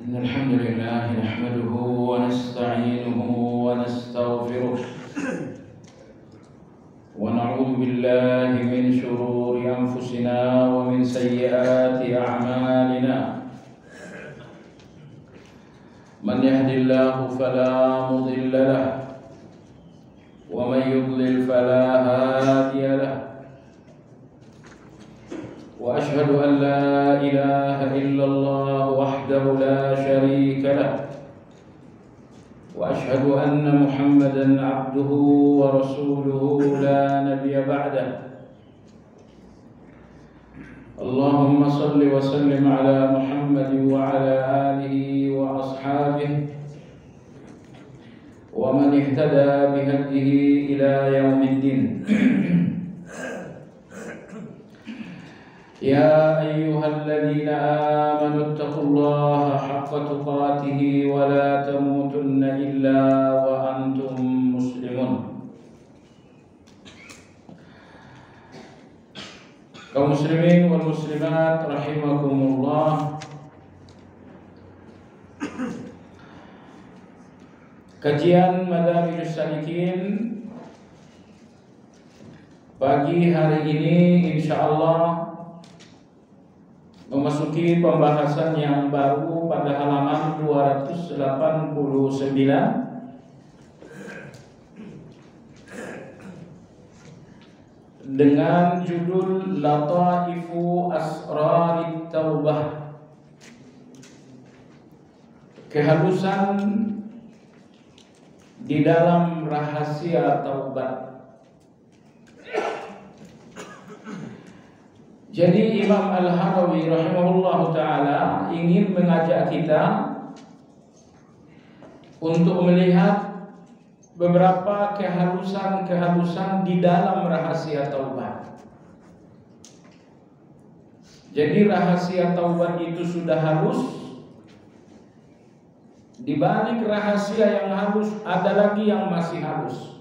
إن الحمد لله نحمده ونستعينه ونستغفره ونعوذ بالله من شرور أنفسنا ومن سيئات أعمالنا من يهد الله فلا مضل له ومن يضلل فلا هادي له وأشهد أن لا إله إلا الله وحده لا شريك له وأشهد أن محمدا عبده ورسوله لا نبي بعده اللهم صل وسلم على محمد وعلى آله وأصحابه ومن اهتدى بهديه إلى يوم الدين يا أيها الذين آمنوا اتقوا الله حق تقاته ولا تموتن إلا وأنتم مسلمون. Kaum muslimin wal muslimat rahimakumullah. Kajian Madarijus Salikin pagi hari ini insyaallah memasuki pembahasan yang baru pada halaman 289 dengan judul Lataifu Asrarit Taubah, kehalusan di dalam rahasia taubat. Jadi Imam Al-Harawi rahimahullah ta'ala ingin mengajak kita untuk melihat beberapa kehalusan-kehalusan di dalam rahasia taubat. Jadi rahasia taubat itu sudah halus. Di balik rahasia yang halus ada lagi yang masih halus.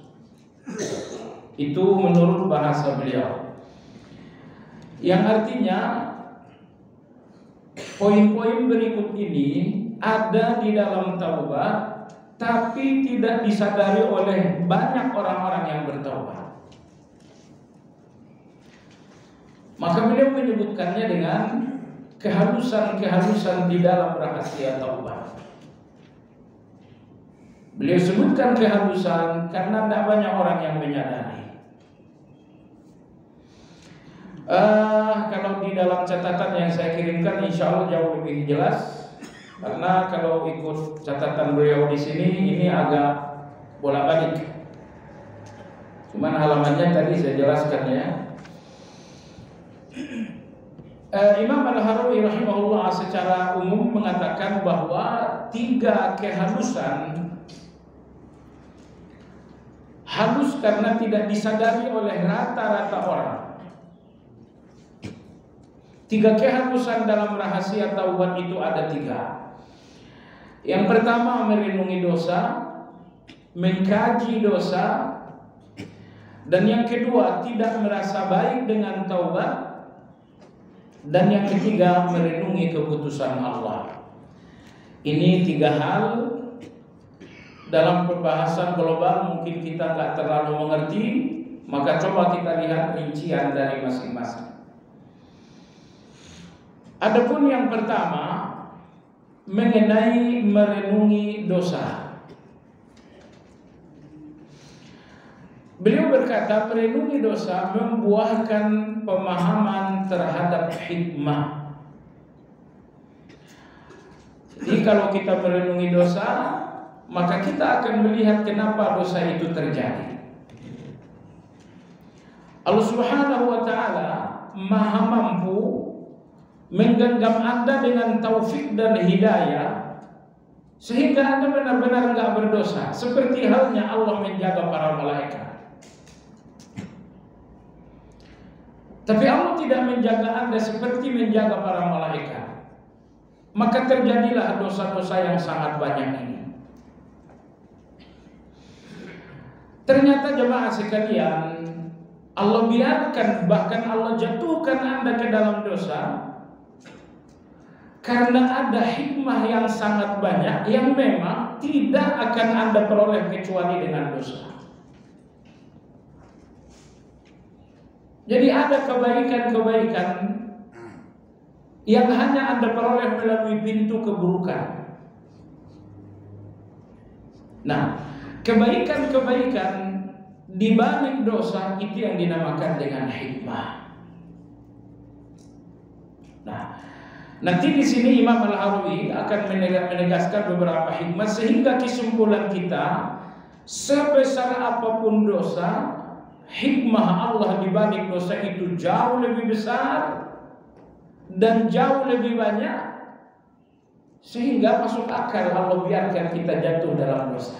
Itu menurut bahasa beliau. Yang artinya poin-poin berikut ini ada di dalam taubat, tapi tidak disadari oleh banyak orang-orang yang bertaubat. Maka beliau menyebutkannya dengan kehalusan-kehalusan di dalam rahasia taubat. Beliau sebutkan kehalusan karena tidak banyak orang yang menyadari. Kalau di dalam catatan yang saya kirimkan insya Allah jauh lebih jelas, karena kalau ikut catatan beliau di sini ini agak bolak-balik. Cuman halamannya tadi saya jelaskan ya. Imam Al-Harawi rahimahullah secara umum mengatakan bahwa 3 kehalusan halus karena tidak disadari oleh rata-rata orang. 3 kehalusan dalam rahasia taubat itu ada 3. Yang pertama merenungi dosa, mengkaji dosa, dan yang kedua tidak merasa baik dengan taubat, dan yang ketiga merenungi keputusan Allah. Ini 3 hal dalam pembahasan global mungkin kita nggak terlalu mengerti, maka coba kita lihat rincian dari masing-masing. Adapun yang pertama mengenai merenungi dosa. Beliau berkata merenungi dosa membuahkan pemahaman terhadap hikmah. Jadi kalau kita merenungi dosa, maka kita akan melihat kenapa dosa itu terjadi. Allah Subhanahu wa ta'ala Maha mampu menggenggam Anda dengan taufik dan hidayah sehingga Anda benar-benar enggak berdosa, seperti halnya Allah menjaga para malaikat. Tapi Allah tidak menjaga Anda seperti menjaga para malaikat. Maka terjadilah dosa-dosa yang sangat banyak ini. Ternyata jemaah sekalian, Allah biarkan, bahkan Allah jatuhkan Anda ke dalam dosa Karena ada hikmah yang sangat banyak yang memang tidak akan Anda peroleh kecuali dengan dosa. Jadi ada kebaikan-kebaikan yang hanya Anda peroleh melalui pintu keburukan. Nah, kebaikan-kebaikan di balik dosa itu yang dinamakan dengan hikmah. Nah, nanti di sini Imam Al-Harawi akan menegaskan beberapa hikmah sehingga kesimpulan kita, sebesar apapun dosa, hikmah Allah di balik dosa itu jauh lebih besar dan jauh lebih banyak, sehingga masuk akal Allah biarkan kita jatuh dalam dosa.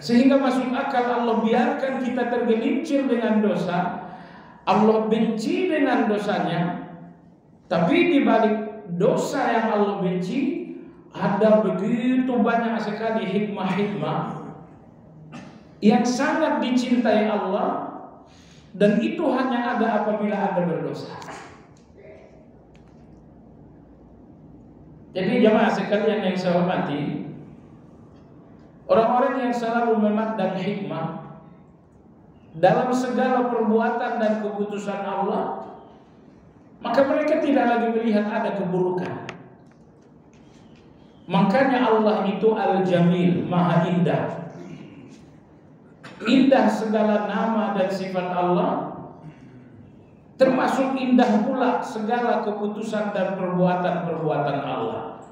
Sehingga masuk akal Allah biarkan kita tergelincir dengan dosa. Allah benci dengan dosanya, tapi di balik dosa yang Allah benci ada begitu banyak sekali hikmah-hikmah yang sangat dicintai Allah, dan itu hanya ada apabila Anda berdosa. Jadi jemaah sekalian yang saya hormati, orang-orang yang selalu memandang hikmah dalam segala perbuatan dan keputusan Allah, maka mereka tidak lagi melihat ada keburukan. Makanya Allah itu Al-Jamil, Maha Indah. Indah segala nama dan sifat Allah, termasuk indah pula segala keputusan dan perbuatan-perbuatan Allah.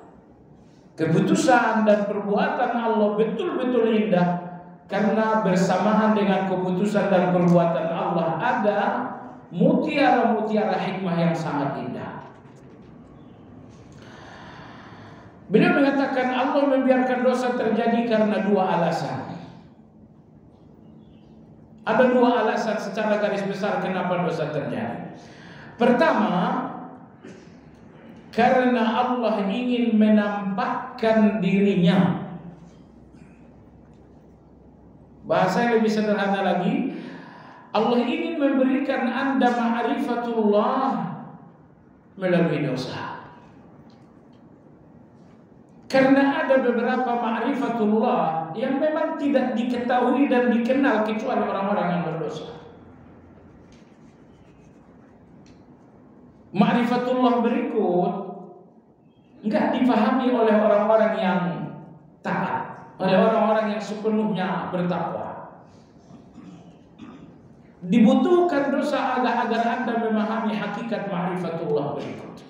Keputusan dan perbuatan Allah betul-betul indah, karena bersamaan dengan keputusan dan perbuatan Allah ada mutiara-mutiara hikmah yang sangat indah. Beliau mengatakan Allah membiarkan dosa terjadi karena dua alasan. Ada dua alasan secara garis besar kenapa dosa terjadi. Pertama, karena Allah ingin menampakkan dirinya. Bahasa yang lebih sederhana lagi, Allah ingin memberikan Anda ma'rifatullah melalui dosa. Karena ada beberapa ma'rifatullah yang memang tidak diketahui dan dikenal kecuali orang-orang yang berdosa. Ma'rifatullah berikut enggak dipahami oleh orang-orang yang taat, oleh orang-orang yang sepenuhnya bertakwa. Dibutuhkan dosa agar Anda memahami hakikat ma'rifatullah berikut.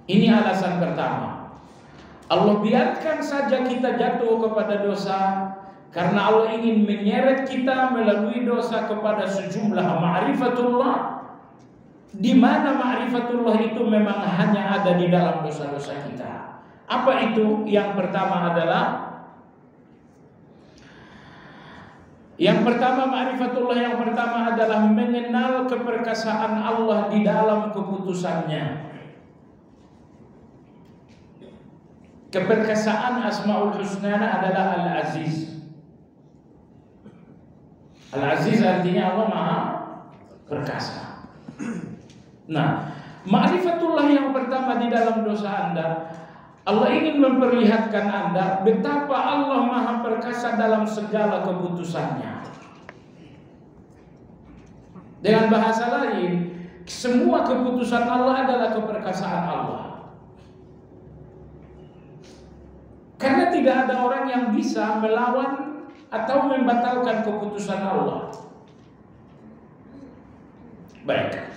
Ini alasan pertama. Allah biarkan saja kita jatuh kepada dosa karena Allah ingin menyeret kita melalui dosa kepada sejumlah ma'rifatullah, di mana ma'rifatullah itu memang hanya ada di dalam dosa-dosa kita. Apa itu? Yang pertama ma'rifatullah yang pertama adalah mengenal keperkasaan Allah di dalam keputusannya. Keperkasaan Asmaul Husna adalah Al-Aziz. Al-Aziz artinya Allah Maha Perkasa. Nah, ma'rifatullah yang pertama di dalam dosa Anda, Allah ingin memperlihatkan Anda betapa Allah Maha Perkasa dalam segala keputusannya. Dengan bahasa lain, semua keputusan Allah adalah keperkasaan Allah. Karena tidak ada orang yang bisa melawan atau membatalkan keputusan Allah. Baik.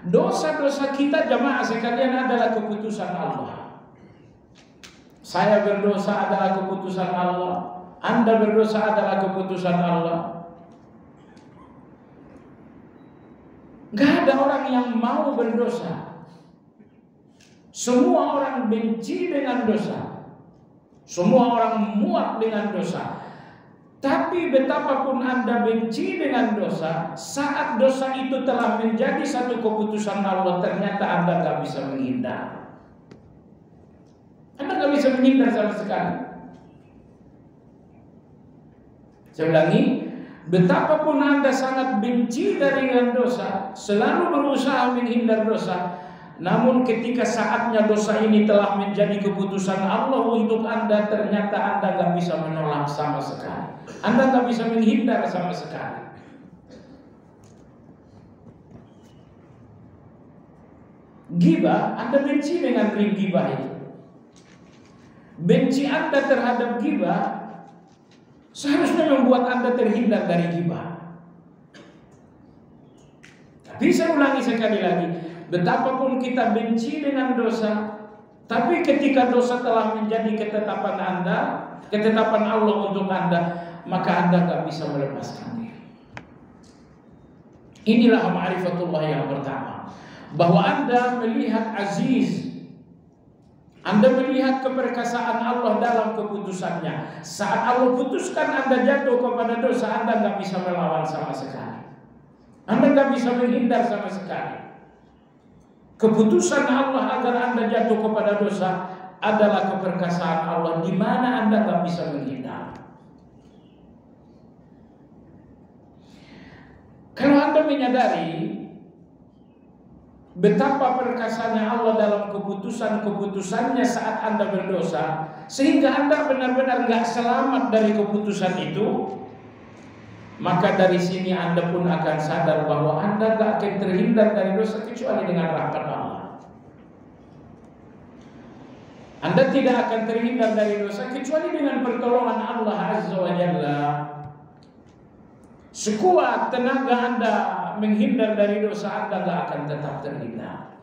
Dosa-dosa kita jamaah sekalian adalah keputusan Allah. Saya berdosa adalah keputusan Allah. Anda berdosa adalah keputusan Allah. Gak ada orang yang mau berdosa. Semua orang benci dengan dosa. Semua orang muak dengan dosa. Tapi betapapun Anda benci dengan dosa, saat dosa itu telah menjadi satu keputusan Allah, ternyata Anda gak bisa menghindar. Anda gak bisa menghindar sama sekali. Saya ulangi, Betapapun Anda sangat benci dengan dosa, selalu berusaha menghindar dosa, namun ketika saatnya dosa ini telah menjadi keputusan Allah untuk Anda, ternyata Anda gak bisa menolak sama sekali. Anda gak bisa menghindar sama sekali. Ghibah, Anda benci dengan ghibah itu. Benci Anda terhadap ghibah seharusnya membuat Anda terhindar dari ghibah. Tapi saya ulangi sekali lagi, betapapun kita benci dengan dosa, tapi ketika dosa telah menjadi ketetapan Anda, ketetapan Allah untuk Anda, maka Anda gak bisa melepaskan diri. Inilah ma'rifatullah yang pertama. Bahwa Anda melihat aziz, Anda melihat keperkasaan Allah dalam keputusannya. Saat Allah putuskan Anda jatuh kepada dosa, Anda gak bisa melawan sama sekali. Anda gak bisa menghindar sama sekali. Keputusan Allah agar Anda jatuh kepada dosa adalah keperkasaan Allah, di mana Anda gak bisa menghindar. Kalau Anda menyadari betapa perkasanya Allah dalam keputusan-keputusannya saat Anda berdosa, sehingga Anda benar-benar gak selamat dari keputusan itu, maka dari sini Anda pun akan sadar bahwa Anda gak akan terhindar dari dosa kecuali dengan rahmat Allah. Anda tidak akan terhindar dari dosa kecuali dengan pertolongan Allah Azza wa Jalla. Sekuat tenaga Anda menghindar dari dosa, Anda gak akan tetap terhindar.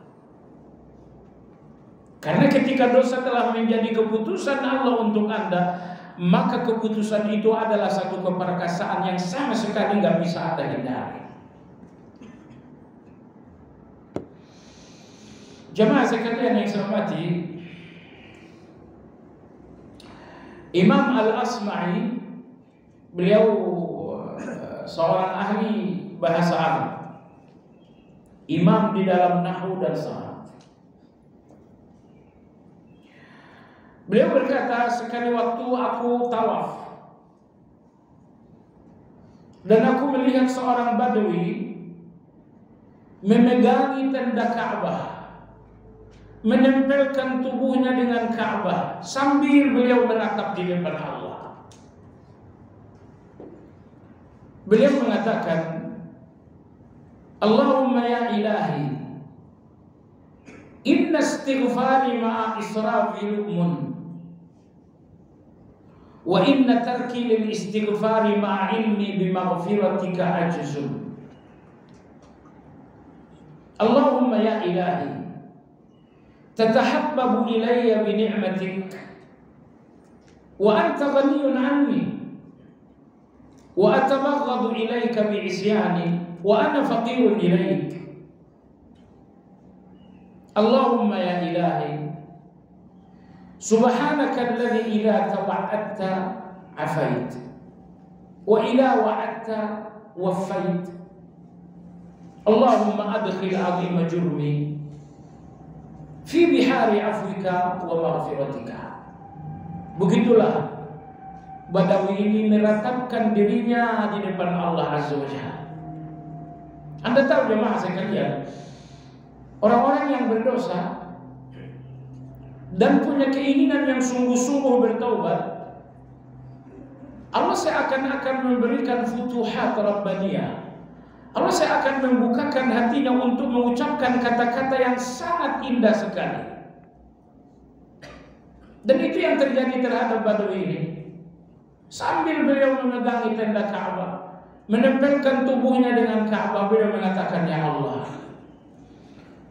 Karena ketika dosa telah menjadi keputusan Allah untuk Anda, maka keputusan itu adalah satu keperkasaan yang sama sekali gak bisa Anda hindari. Jemaah sekalian yang saya hormati, Imam Al-Asma'i, beliau seorang ahli bahasa Arab, imam di dalam nahwu dan saraf. Beliau berkata, sekali waktu aku tawaf dan aku melihat seorang badui memegangi tenda Ka'bah, menempelkan tubuhnya dengan Ka'bah sambil beliau meratap di depan Allah. Beliau mengatakan, Allahumma ya ilahi, inna istighfari ma'a israfi lu'mun, wa inna tarki lil istighfari ma'a ilmi bimaghfiratika ajzun. Allahumma ya ilahi, tatahabbabu ilayya bi ni'matik wa anta ghaniyun anni wa atabaghadu ilayka bi isyani wa ana faqirun ilayk. Allahumma ya ilahi, subhanaka alladhi idza tawa'adta afait wa idza wa'adta waffait. Allahumma adkhil 'azima jurmi fi bihari afwika wa maghfiratika. Begitulah Badawi ini meratapkan dirinya di depan Allah Azza wa Jalla. Anda tahu jemaah sekalian, orang-orang yang berdosa dan punya keinginan yang sungguh-sungguh bertaubat, Allah seakan-akan memberikan futuhat Rabbaniyah. Allah seakan membukakan hatinya untuk mengucapkan kata-kata yang sangat indah sekali. Dan itu yang terjadi terhadap Badawi ini. Sambil beliau memegangi tenda Ka'bah, menempelkan tubuhnya dengan Ka'bah, beliau mengatakan, ya Allah,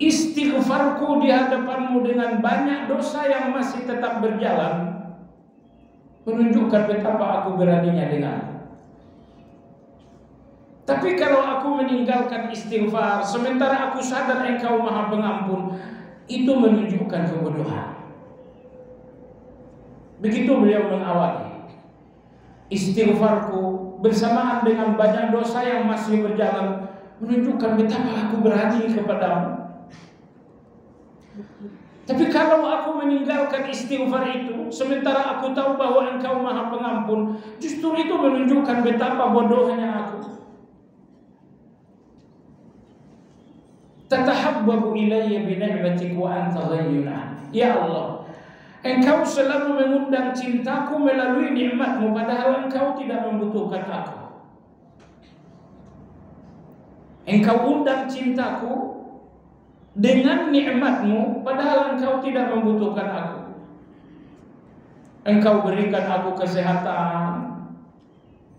istighfarku di hadapanmu dengan banyak dosa yang masih tetap berjalan menunjukkan betapa aku beraninya denganmu. Tapi kalau aku meninggalkan istighfar sementara aku sadar Engkau Maha Pengampun, itu menunjukkan kebodohan. Begitu beliau mengawali istighfarku bersamaan dengan banyak dosa yang masih berjalan menunjukkan betapa aku berani kepadamu. Tapi kalau aku meninggalkan istighfar itu, sementara aku tahu bahwa Engkau Maha Pengampun, justru itu menunjukkan betapa bodohnya aku. Tatahabbabu ilayya bi ni'matik wa anta ghayyun. Ya Allah, Engkau selalu mengundang cintaku melalui nikmat-Mu, padahal Engkau tidak membutuhkan aku. Engkau undang cintaku dengan nikmat-Mu, padahal Engkau tidak membutuhkan aku. Engkau berikan aku kesehatan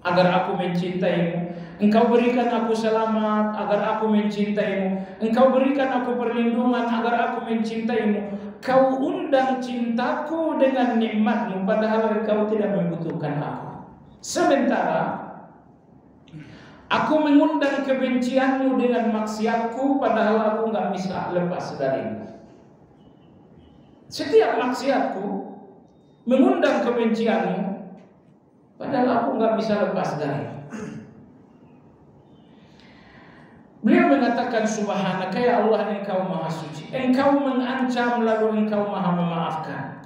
agar aku mencintai-Mu. Engkau berikan aku selamat agar aku mencintai-Mu. Engkau berikan aku perlindungan agar aku mencintai-Mu. Kau undang cintaku dengan nikmat-Mu, padahal Engkau tidak membutuhkan aku. Sementara aku mengundang kebencian-Mu dengan maksiatku, padahal aku nggak bisa lepas darimu. Setiap maksiatku mengundang kebencian-Mu, padahal aku nggak bisa lepas darimu. Beliau mengatakan, Subhanaka ya Allah, Engkau Maha Suci. Engkau mengancam lalu Engkau Maha memaafkan.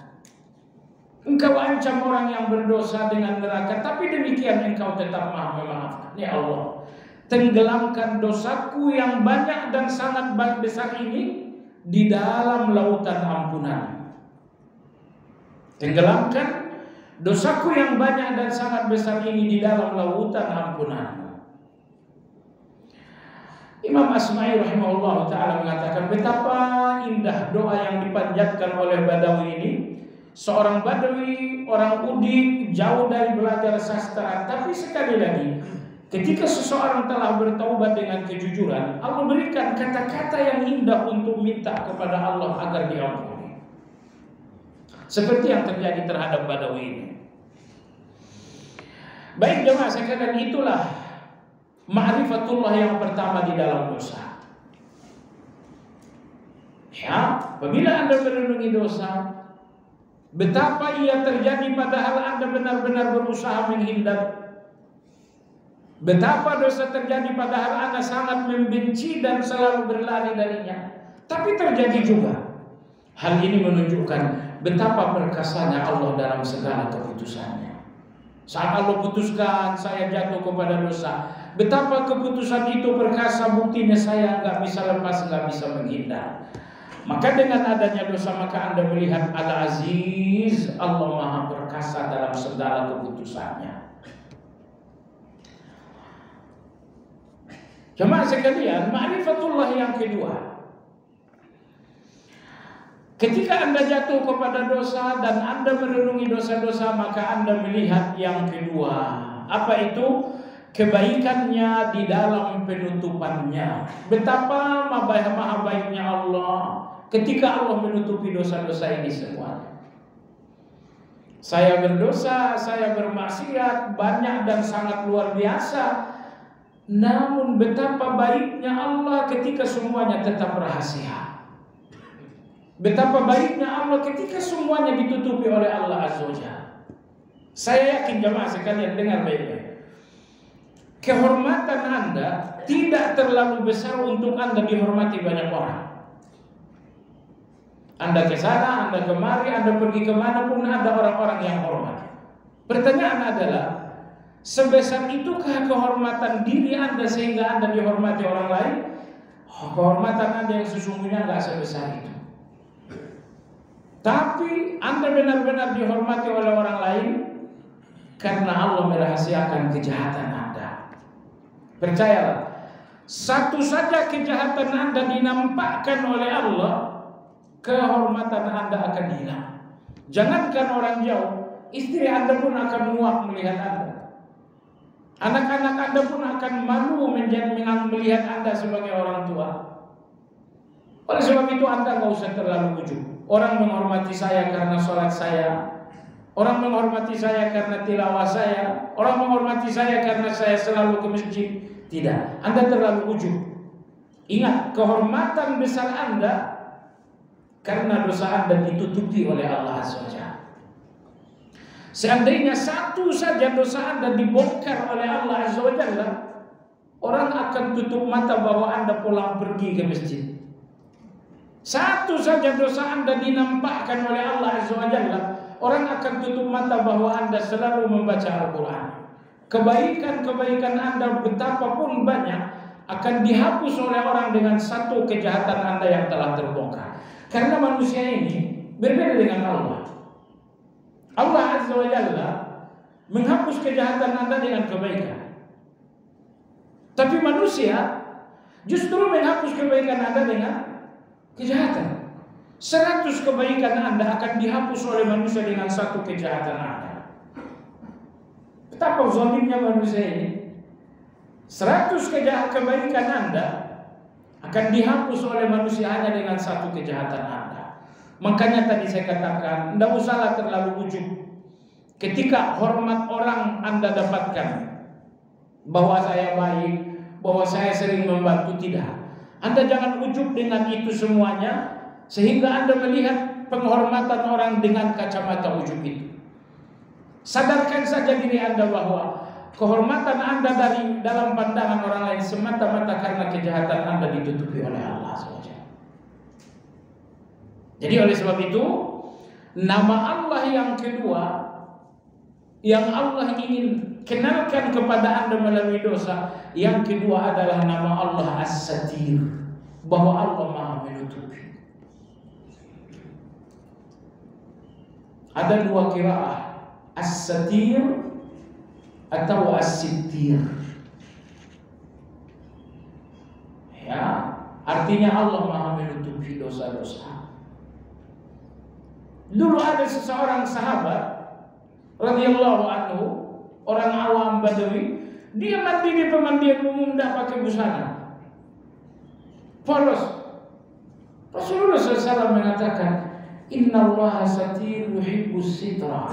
Engkau ancam orang yang berdosa dengan neraka, tapi demikian Engkau tetap Maha memaafkan. Ya Allah, tenggelamkan dosaku yang banyak dan sangat besar ini di dalam lautan ampunan. Tenggelamkan dosaku yang banyak dan sangat besar ini di dalam lautan ampunan. Imam Asma'i rahimahullah ta'ala mengatakan betapa indah doa yang dipanjatkan oleh Badawi ini. Seorang Badawi, orang udik, jauh dari belajar sastra. Tapi sekali lagi, ketika seseorang telah bertaubat dengan kejujuran, Allah berikan kata-kata yang indah untuk minta kepada Allah agar diampuni. Seperti yang terjadi terhadap Badawi ini. Baik jemaah sekalian, itulah ma'rifatullah yang pertama di dalam dosa. Ya, apabila Anda merenungi dosa, betapa ia terjadi padahal Anda benar-benar berusaha menghindar. Betapa dosa terjadi padahal Anda sangat membenci dan selalu berlari darinya. Tapi terjadi juga. Hal ini menunjukkan betapa perkasanya Allah dalam segala keputusannya. Saat Allah putuskan saya jatuh kepada dosa, betapa keputusan itu perkasa, buktinya saya nggak bisa lepas, nggak bisa menghindar. Maka dengan adanya dosa, maka Anda melihat Al-Aziz, Allah Maha Perkasa dalam segala keputusannya. Jemaah sekalian, ma'rifatullah yang kedua. Ketika Anda jatuh kepada dosa dan Anda merenungi dosa-dosa, maka Anda melihat yang kedua. Apa itu? Kebaikannya di dalam penutupannya. Betapa maha baiknya Allah ketika Allah menutupi dosa-dosa ini semua. Saya berdosa, saya bermaksiat banyak dan sangat luar biasa. Namun betapa baiknya Allah ketika semuanya tetap rahasia. Betapa baiknya Allah ketika semuanya ditutupi oleh Allah Azza wa Jalla. Saya yakin jemaah sekalian, dengar baik-baik. Kehormatan Anda tidak terlalu besar untuk Anda dihormati banyak orang. Anda ke sana, Anda kemari, Anda pergi kemana pun ada orang-orang yang hormat. Pertanyaan adalah, sebesar itukah kehormatan diri Anda sehingga Anda dihormati orang lain? Kehormatan Anda yang sesungguhnya enggak sebesar itu. Tapi Anda benar-benar dihormati oleh orang lain karena Allah merahasiakan kejahatan Anda. Percayalah, satu saja kejahatan Anda dinampakkan oleh Allah, kehormatan Anda akan hilang. Jangankan orang jauh, istri Anda pun akan muak melihat Anda. Anak-anak Anda pun akan malu melihat Anda sebagai orang tua. Oleh sebab itu Anda nggak usah terlalu ujub. Orang menghormati saya karena sholat saya, orang menghormati saya karena tilawah saya, orang menghormati saya karena saya selalu ke masjid. Tidak, Anda terlalu ujub. Ingat, kehormatan besar Anda karena dosa Anda ditutupi oleh Allah Azza wa Jalla. Seandainya satu saja dosa Anda dibongkar oleh Allah Azza wa Jalla, orang akan tutup mata bahwa Anda pulang pergi ke masjid. Satu saja dosa Anda dinampakkan oleh Allah Azza wa Jalla, orang akan tutup mata bahwa Anda selalu membaca Al-Quran. Kebaikan-kebaikan Anda betapapun banyak akan dihapus oleh orang dengan satu kejahatan Anda yang telah terbongkar. Karena manusia ini berbeda dengan Allah. Allah Azza wa Jalla menghapus kejahatan Anda dengan kebaikan. Tapi manusia justru menghapus kebaikan Anda dengan kejahatan. 100 kebaikan Anda akan dihapus oleh manusia dengan satu kejahatan Anda. Betapa zalimnya manusia ini. 100 kebaikan Anda akan dihapus oleh manusia hanya dengan satu kejahatan Anda. Makanya tadi saya katakan, tidak usahlah terlalu ujub. Ketika hormat orang Anda dapatkan, bahwa saya baik, bahwa saya sering membantu, tidak. Anda jangan ujub dengan itu semuanya, sehingga Anda melihat penghormatan orang dengan kacamata ujub itu. Sadarkan saja diri Anda bahwa kehormatan Anda dari dalam pandangan orang lain semata-mata karena kejahatan Anda ditutupi oleh Allah SWT. Jadi oleh sebab itu, nama Allah yang kedua yang Allah ingin kenalkan kepada Anda melalui dosa, yang kedua adalah nama Allah As-Satir, bahwa Allah Maha menutupi. Ada dua qiraah, As-Satir atau As-Sittir. Ya, artinya Allah Maha menutupi dosa-dosa. Dulu ada seseorang sahabat radhiyallahu anhu, orang awam Badawi, dia mandi di pemandian umum tidak pakai busana, polos. Rasulullah SAW mengatakan, Inna Allah satir yuhibbus sitra.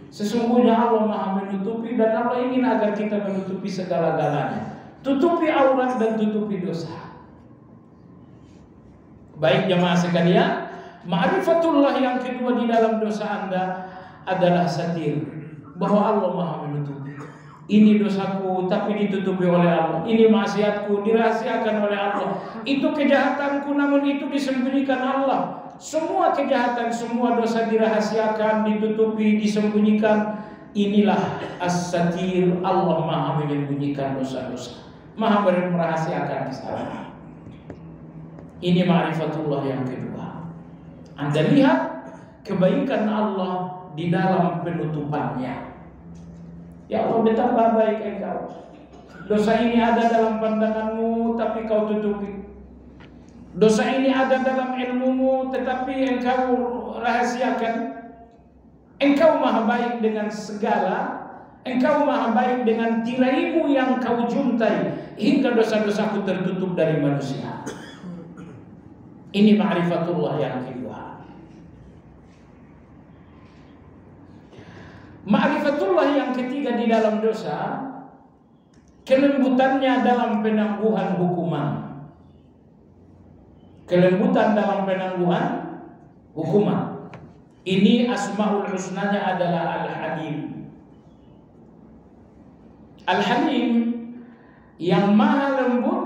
Sesungguhnya Allah Maha menutupi dan Allah ingin agar kita menutupi segala-galanya. Tutupi aurat dan tutupi dosa. Baik jamaah sekalian, ma'rifatullah yang kedua di dalam dosa Anda adalah satir, bahwa Allah Maha menutupi. Ini dosaku tapi ditutupi oleh Allah. Ini maksiatku dirahasiakan oleh Allah. Itu kejahatanku namun itu disembunyikan Allah. Semua kejahatan, semua dosa dirahasiakan, ditutupi, disembunyikan. Inilah As-Satir, Allah Maha menyembunyikan dosa-dosa, Maha merahasiakan kesalahan. Ini ma'rifatullah yang kedua. Anda lihat kebaikan Allah di dalam penutupannya. Ya Allah, betapa baik engkau. Dosa ini ada dalam pandanganmu tapi kau tutupi. Dosa ini ada dalam ilmumu tetapi engkau rahasiakan. Engkau Maha baik dengan segala. Engkau Maha baik dengan tiraimu yang kau juntai, hingga dosa-dosaku tertutup dari manusia. Ini ma'rifatullah yang kedua. Ma'rifatullah yang ketiga di dalam dosa, kelembutannya dalam penangguhan hukuman. Kelembutan dalam penangguhan hukuman. Ini asmaul husnanya adalah Al-Halim. Al-Halim yang maha lembut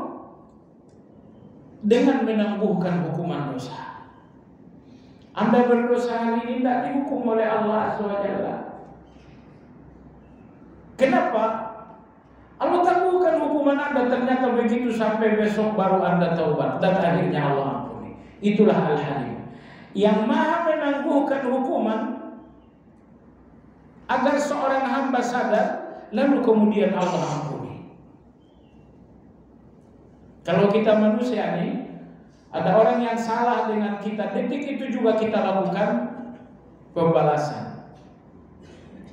dengan menangguhkan hukuman dosa. Anda berdosa hari ini tidak dihukum oleh Allah SWT. Kenapa? Allah tangguhkan hukuman Anda, ternyata begitu sampai besok baru Anda taubat dan akhirnya Allah ampuni. Itulah Al-Halim yang maha menangguhkan hukuman agar seorang hamba sadar lalu kemudian Allah ampuni. Kalau kita manusia nih, ada orang yang salah dengan kita, detik itu juga kita lakukan pembalasan.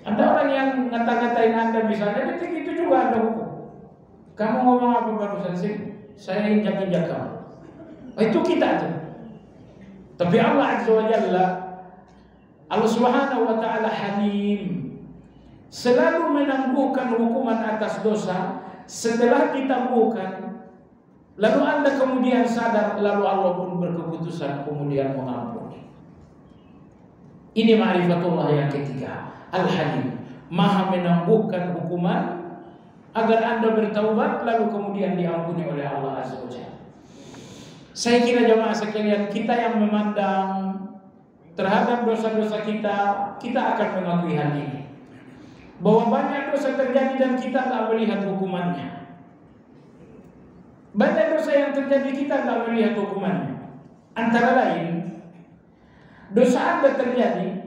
Ada orang yang ngata-ngatain Anda misalnya, detik itu juga Anda hukum. Kamu ngomong apa barusan sih? Saya injak-injak kamu. Itu kita aja. Tapi Allah Azza wa Jalla, Allah Subhanahu wa Ta'ala Halim, selalu menangguhkan hukuman atas dosa. Setelah ditangguhkan, lalu Anda kemudian sadar, lalu Allah pun berkeputusan kemudian mengampuni. Ini ma'rifatullah yang ketiga, Al-Halim, maha menangguhkan hukuman agar Anda bertaubat lalu kemudian diampuni oleh Allah Azza wa Jalla. Saya kira jemaah sekalian, kita yang memandang terhadap dosa-dosa kita, kita akan mengakui hal ini, bahwa banyak dosa terjadi dan kita tak melihat hukumannya. Banyak dosa yang terjadi kita tak melihat hukumannya. Antara lain, dosa Anda terjadi,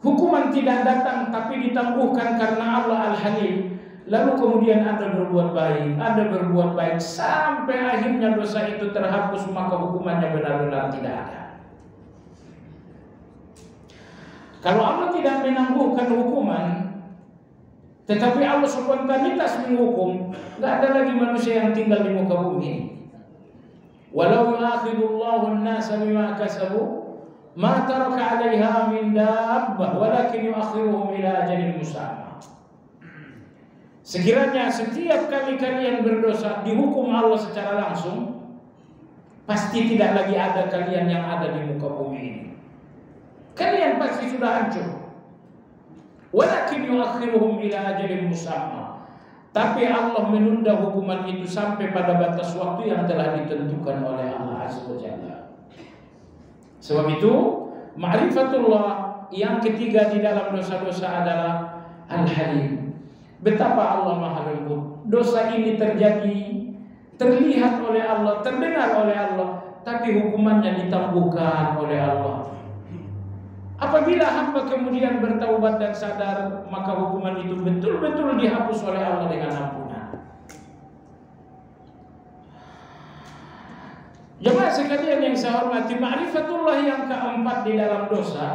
hukuman tidak datang tapi ditangguhkan karena Allah Al-Halim. Lalu kemudian Anda berbuat baik sampai akhirnya dosa itu terhapus, maka hukumannya benar-benar tidak ada. Kalau Allah tidak menangguhkan hukuman, tetapi Allah spontanitas menghukum, tidak ada lagi manusia yang tinggal di muka bumi. Walau yu'akhidullahu an-nasa bima kasabu ma taraka 'alaiha min dabbah walakin yu'akhiruhum ila ajalin musamma. Sekiranya setiap kali kalian berdosa dihukum Allah secara langsung, pasti tidak lagi ada kalian yang ada di muka bumi ini. Kalian pasti sudah hancur. Walakin yu'akhiruhum ila ajalin musamma. Tapi Allah menunda hukuman itu sampai pada batas waktu yang telah ditentukan oleh Allah Azza wa Jalla. Sebab itu, ma'rifatullah yang ketiga di dalam dosa-dosa adalah Al-Halim. Betapa Allah Maha Lembut. Dosa ini terjadi, terlihat oleh Allah, terdengar oleh Allah, tapi hukumannya ditangguhkan oleh Allah. Apabila hamba kemudian bertaubat dan sadar, maka hukuman itu betul-betul dihapus oleh Allah dengan ampunan. Jemaah sekalian yang saya hormati, ma'rifatullah yang keempat di dalam dosa,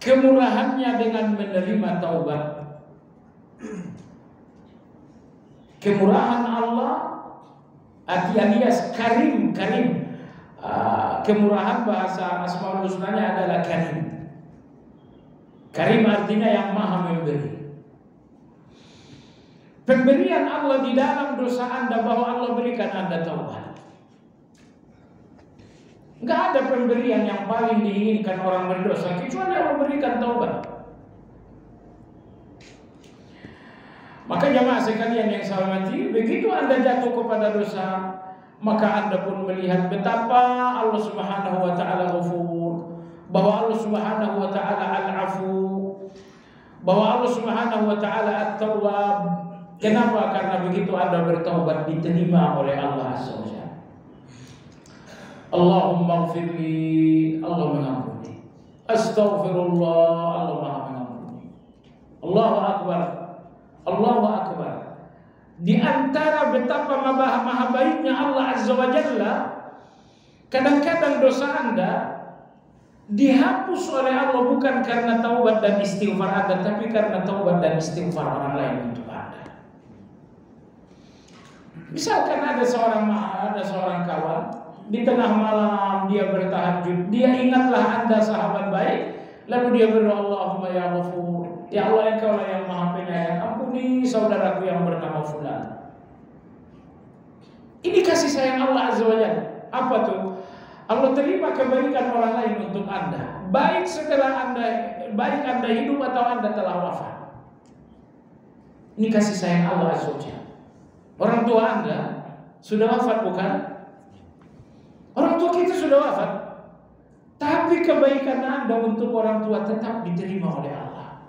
kemurahannya dengan menerima taubat. Kemurahan Allah, alias karim. Kemurahan bahasa Asmaul Husnanya adalah karim. Karim artinya yang maha memberi. Pemberian Allah di dalam dosa Anda, bahwa Allah berikan Anda taubat. Enggak ada pemberian yang paling diinginkan orang berdosa kecuali Allah berikan taubat. Maka jemaah sekalian yang saya hormati, begitu Anda jatuh kepada dosa, maka Anda pun melihat betapa Allah Subhanahu wa taala Ghafur, bahwa Allah Subhanahu wa taala Al-Afu, bahwa Allah Subhanahu wa taala At-Tawwab. Kenapa? Karena begitu Anda bertaubat diterima oleh Allah Azza wa Jalla. Allahumma ighfirli, Allah mengampuni. Astaghfirullah, Allah Maha mengampuni. Allahu Akbar, Allahu Akbar. Di antara betapa maha baiknya Allah Azza wa Jalla, kadang-kadang dosa Anda dihapus oleh Allah bukan karena taubat dan istighfar Anda, tapi karena taubat dan istighfar orang lain untuk Anda. Misalkan ada seorang kawan, di tengah malam dia bertahajud, dia ingatlah Anda sahabat baik, lalu dia berdoa, Allahumma ya Ghafur, ya Allah Engkau lah yang Maha Penyayang, ampuni saudaraku yang bernama fulan. Ini kasih sayang Allah Azza wa Jalla. Apa tuh? Allah terima kebaikan orang lain untuk Anda, baik Anda hidup atau Anda telah wafat. Ini kasih sayang Allah Azza wa Jalla. Orang tua Anda sudah wafat bukan? Orang tua kita sudah wafat, tapi kebaikan Anda untuk orang tua tetap diterima oleh Allah.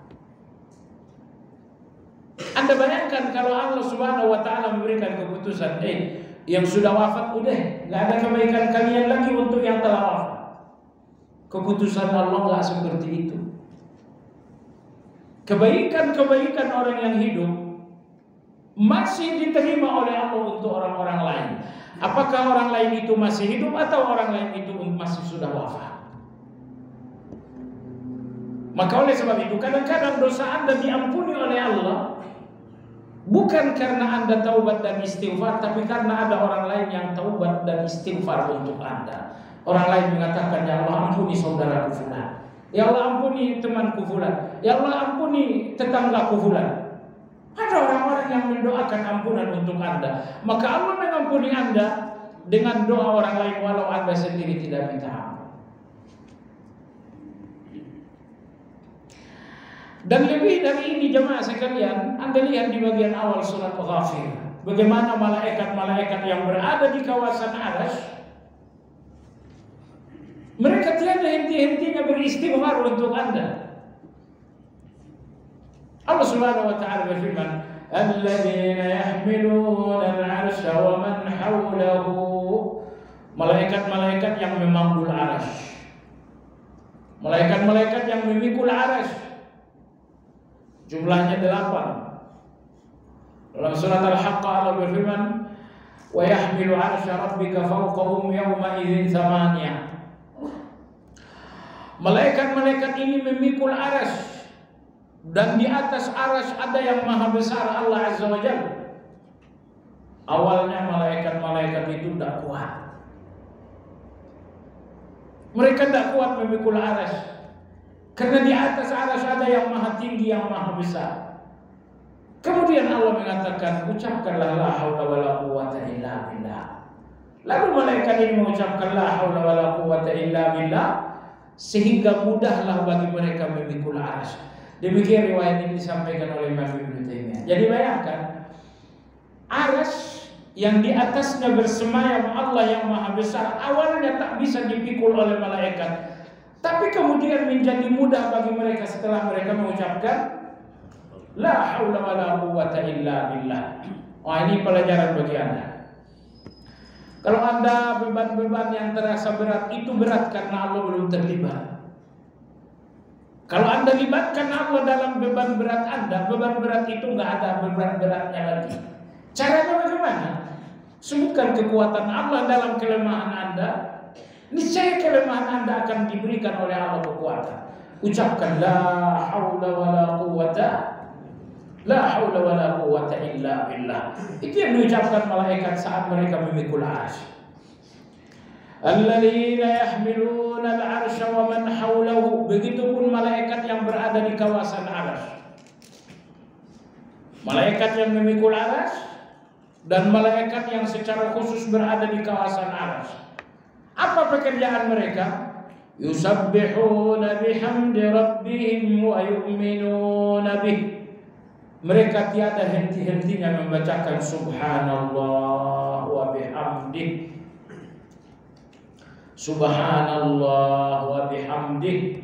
Anda bayangkan kalau Allah Subhanahu wa taala memberikan keputusan, yang sudah wafat udah nggak ada kebaikan kalian lagi untuk yang telah wafat. Keputusan Allah nggak seperti itu. Kebaikan orang yang hidup masih diterima oleh Allah untuk orang-orang lain. Apakah orang lain itu masih hidup atau orang lain itu masih sudah wafat? Maka oleh sebab itu kadang-kadang dosa Anda diampuni oleh Allah bukan karena Anda taubat dan istighfar, tapi karena ada orang lain yang taubat dan istighfar untuk Anda. Orang lain mengatakan, ya Allah ampuni saudaraku fulan, ya Allah ampuni temanku fulan, ya Allah ampuni tetanggaku fulan. Ada orang-orang yang mendoakan ampunan untuk Anda, maka Allah mengampuni Anda dengan doa orang lain walau Anda sendiri tidak minta ampun. Dan lebih dari ini jemaah sekalian, Anda lihat di bagian awal surat Ghafir, bagaimana malaikat-malaikat yang berada di kawasan Arsy, mereka tiada henti-hentinya beristighfar untuk Anda. Allah Subhanahu wa taala berfirman, "Alladzina yahmiluna al-'arsya wa man hawlahu." Malaikat-malaikat yang memanggul Arsy. Malaikat-malaikat yang memikul Arsy. Jumlahnya 8. Dalam surat Al-Haqqa Allah berfirman, "Wa yahmilu 'arsya rabbika fawqahum yawma idzin thamaniyah." Malaikat-malaikat ini memikul Arsy, dan di atas Arsy ada yang maha besar, Allah Azza wa Jalla. Awalnya malaikat-malaikat itu tidak kuat. Mereka tidak kuat memikul Arsy, karena di atas Arsy ada yang maha tinggi, yang maha besar. Kemudian Allah mengatakan, ucapkanlah la haula wala quwwata illa billah. Lalu malaikat ini mengucapkan la haula wala quwwata illa billah, sehingga mudahlah bagi mereka memikul Arsy. Demikian riwayat ini disampaikan oleh Imam Ibnu Taimiyah. Jadi bayangkan, Arsy yang di atasnya bersemayam Allah yang maha besar, awalnya tak bisa dipikul oleh malaikat, tapi kemudian menjadi mudah bagi mereka setelah mereka mengucapkan la haula wala quwwata illa billah. Wah, ini pelajaran bagi Anda. Kalau Anda beban-beban yang terasa berat, itu berat karena Allah belum terlibat. Kalau Anda libatkan Allah dalam beban berat Anda, beban berat itu nggak ada beban beratnya lagi. Caranya bagaimana? Sebutkan kekuatan Allah dalam kelemahan Anda, niscaya kelemahan Anda akan diberikan oleh Allah kekuatan. Ucapkan la haula wala quwwata, la haula wala quwwata illa billah. Itu yang diucapkan malaikat saat mereka memikul Arsy. Alladzina yahmiluna al-'arsya wa man hawlahu. Begitupun malaikat yang berada di kawasan Arsy. Malaikat yang memikul Arsy dan malaikat yang secara khusus berada di kawasan Arsy. Apa pekerjaan mereka? Yusabbihuna bihamdi rabbihim wa yu'minuna bih. Mereka tiada henti-hentinya membacakan subhanallah wa bihamdih. Subhanallah wa bihamdih.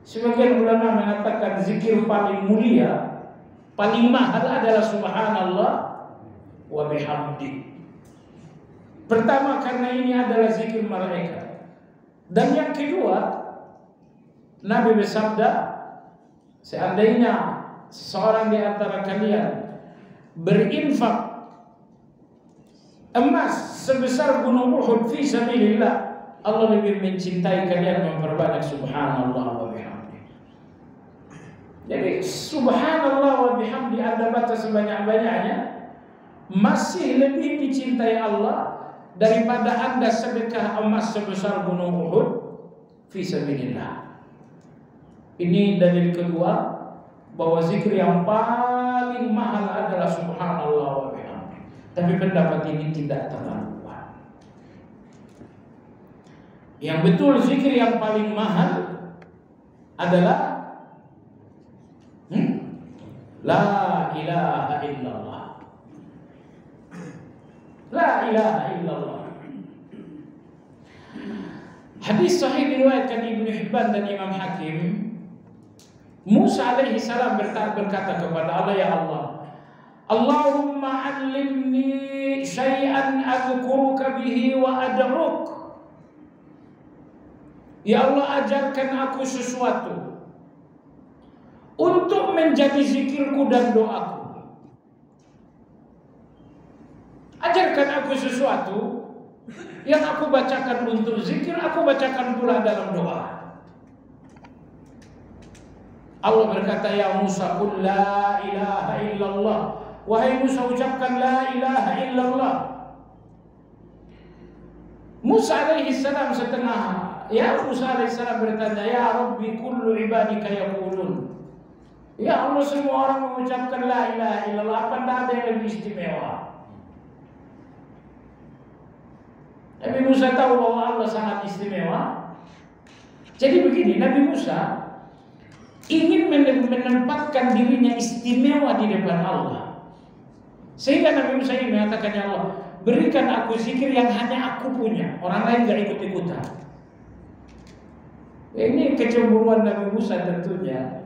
Sebagian ulama mengatakan zikir paling mulia, paling mahal adalah subhanallah wa bihamdih. Pertama, karena ini adalah zikir malaikat. Dan yang kedua, Nabi bersabda, seandainya seorang di antara kalian berinfak emas sebesar gunung Uhud fi sabilillah, Allah lebih mencintai kalian memperbanyak subhanallah wa bihamdi. Jadi subhanallah wa bihamdi Anda baca sebanyak-banyaknya, masih lebih dicintai Allah daripada Anda sedekah emas sebesar gunung Uhud fi sabilillah. Ini dalil kedua bahwa zikir yang paling mahal adalah subhanallah wa bihamdi. Tapi pendapat ini tidak terlalu kuat. Yang betul zikir yang paling mahal adalah la ilaha illallah. La ilaha illallah. Hadis sahih diriwayatkan Ibnu Hibban dan Imam Hakim. Musa alaihi salam berkata kepada Allah, ya Allah, Allahumma 'allimni syai'an adhkuruka bihi wa ad'uk. Ya Allah, ajarkan aku sesuatu untuk menjadi zikirku dan doaku. Ajarkan aku sesuatu yang aku bacakan untuk zikir, aku bacakan pula dalam doa. Allah berkata, ya Musa, qul la ilaha illallah. Wahai Musa, ucapkan la ilaha illallah. Musa alaihi salam Musa alaihi salam bertanya, ya Rabbi, kullu ibadika yaqulun. Ya Allah, semua orang mengucapkan la ilaha illallah, apa ada yang lebih istimewa? Nabi Musa tahu bahwa Allah sangat istimewa. Jadi begini, Nabi Musa ingin menempatkan dirinya istimewa di depan Allah, Sehingga Nabi Musa ini mengatakan, ya Allah, berikan aku zikir yang hanya aku punya, orang lain gak ikut-ikutan. Ini kecemburuan Nabi Musa tentunya.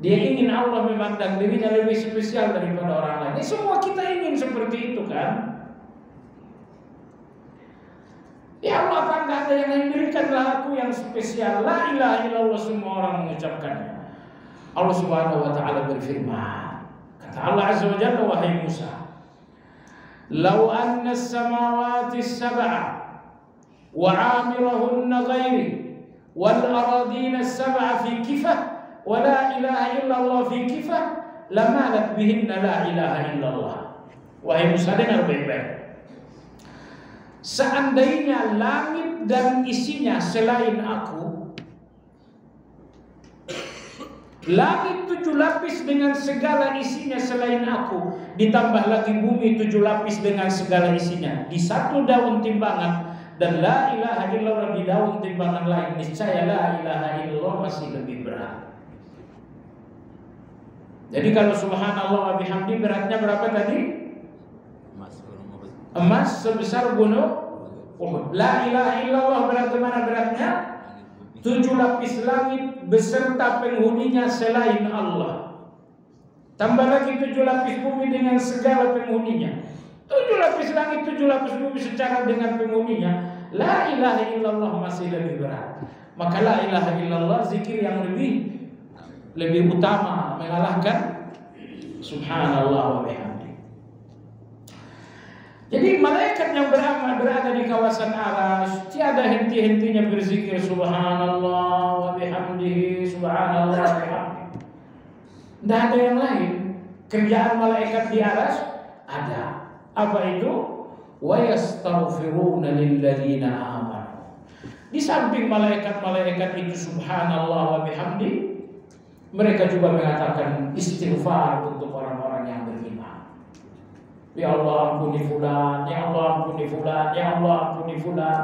Dia ingin Allah memandang dirinya lebih spesial daripada orang lain. Semua kita ingin seperti itu kan? Ya Allah, apa enggak ada yang lain? Berikanlah aku yang spesial. La ilaha illallah, semua orang mengucapkannya. Allah Subhanahu wa taala berfirman, kata Allah Azza wa Jalla, wahai Musa, "Lau anna as-samawati as-sab'a wa 'amirahunna ghairi wal aradina as-sab'a fi kifah wa la ilaha illallah fi kifah lamalat bihinna la ilaha illallah." Wahai Musa, dengar baik-baik. Seandainya langit dan isinya selain aku, langit 7 lapis dengan segala isinya selain aku, ditambah lagi bumi 7 lapis dengan segala isinya, di satu daun timbangan, dan la ilaha illallah di daun timbangan lain, niscaya la ilaha illallah masih lebih berat. Jadi kalau subhanallah wa bihamdi beratnya berapa tadi? Emas sebesar gunung Uhud. La ilaha illallah berarti mana beratnya? 7 lapis langit beserta penghuninya selain Allah. Tambah lagi 7 lapis bumi dengan segala penghuninya. 7 lapis langit, 7 lapis bumi secara dengan penghuninya. La ilaha illallah masih lebih berat. Maka la ilaha illallah zikir yang lebih utama mengalahkan subhanallah wa bihamdi. Jadi malaikat yang beramal berada di kawasan arsy, tiada henti-hentinya berzikir subhanallah wa bihamdihi, subhanallah wa bihamdihi. Tidak ada yang lain. Kerjaan malaikat di arsy ada. Apa itu? Wa yastaghfiruna lilladzina amanu. Di samping malaikat-malaikat itu subhanallah wa bihamdi, mereka juga mengatakan istighfar untuk orang-orang yang beriman. Ya Allah ampuni fulan, ya Allah ampuni fulan, ya Allah ampuni fulan.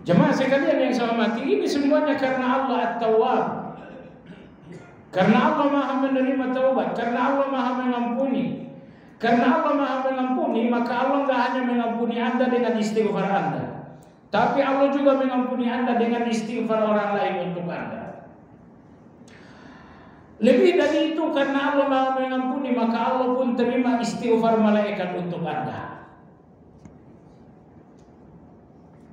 Jemaah sekalian yang saya hormati, ini semuanya karena Allah At-Tawwab. Karena Allah Maha menerima taubat, karena Allah Maha mengampuni. Karena Allah Maha mengampuni, maka Allah enggak hanya mengampuni Anda dengan istighfar Anda, tapi Allah juga mengampuni Anda dengan istighfar orang lain untuk Anda. Lebih dari itu, karena Allah Maha mengampuni, maka Allah pun terima istighfar malaikat untuk Anda.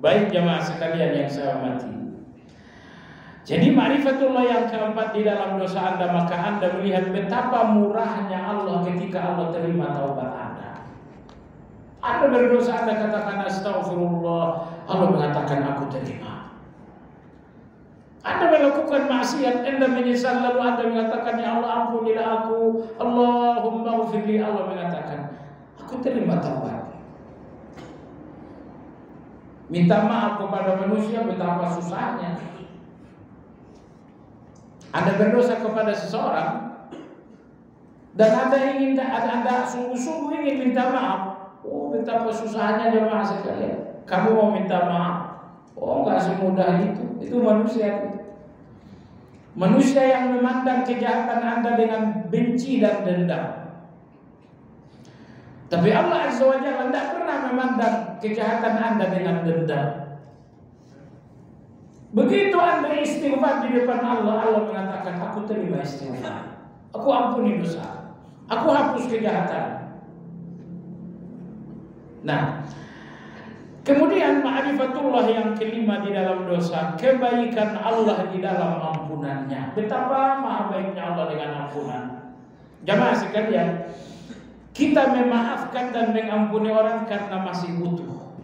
Baik jemaah sekalian yang saya hormati. Jadi ma'rifatullah yang keempat di dalam dosa Anda, maka Anda melihat betapa murahnya Allah ketika Allah terima taubat Anda. Anda berdosa, Anda katakan astagfirullah, Allah mengatakan aku terima. Anda melakukan maksiat, Anda menyesal, lalu Anda mengatakan ya Allah ampunilah aku, Allahumma ghfirli, Allah mengatakan aku terima taubat. Minta maaf kepada manusia betapa susahnya. Anda berdosa kepada seseorang dan Anda sungguh-sungguh ingin minta maaf. Oh, betapa susahnya jemaah sekalian. Kamu mau minta maaf? Oh, enggak semudah itu. Itu manusia. Manusia yang memandang kejahatan Anda dengan benci dan dendam. Tapi Allah Azza wa Jalla tidak pernah memandang kejahatan Anda dengan dendam. Begitu Anda istighfar di depan Allah, Allah mengatakan aku terima istighfar, aku ampuni dosa, aku hapus kejahatan. Nah, kemudian ma'rifatullah yang kelima di dalam dosa, kebaikan Allah di dalam ampunannya. Betapa maha baiknya Allah dengan ampunan. Jamaah sekalian, kita memaafkan dan mengampuni orang karena masih butuh.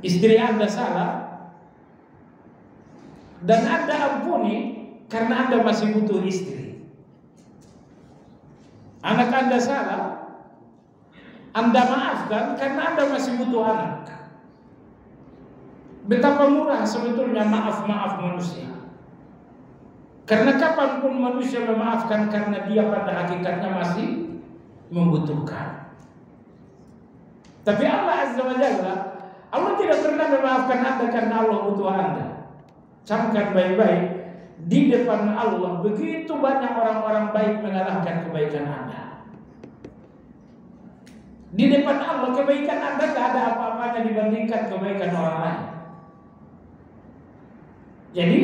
Istri Anda salah dan Anda ampuni karena Anda masih butuh istri. Anak Anda salah, Anda maafkan karena Anda masih butuh anak. Betapa murah sebetulnya maaf-maaf manusia. Karena kapanpun manusia memaafkan karena dia pada hakikatnya masih membutuhkan. Tapi Allah Azza wa Jalla, Allah tidak pernah memaafkan Anda karena Allah butuh Anda. Camkan baik-baik, di depan Allah begitu banyak orang-orang baik mengalahkan kebaikan Anda. Di depan Allah kebaikan Anda tidak ada apa-apanya dibandingkan kebaikan orang lain. Jadi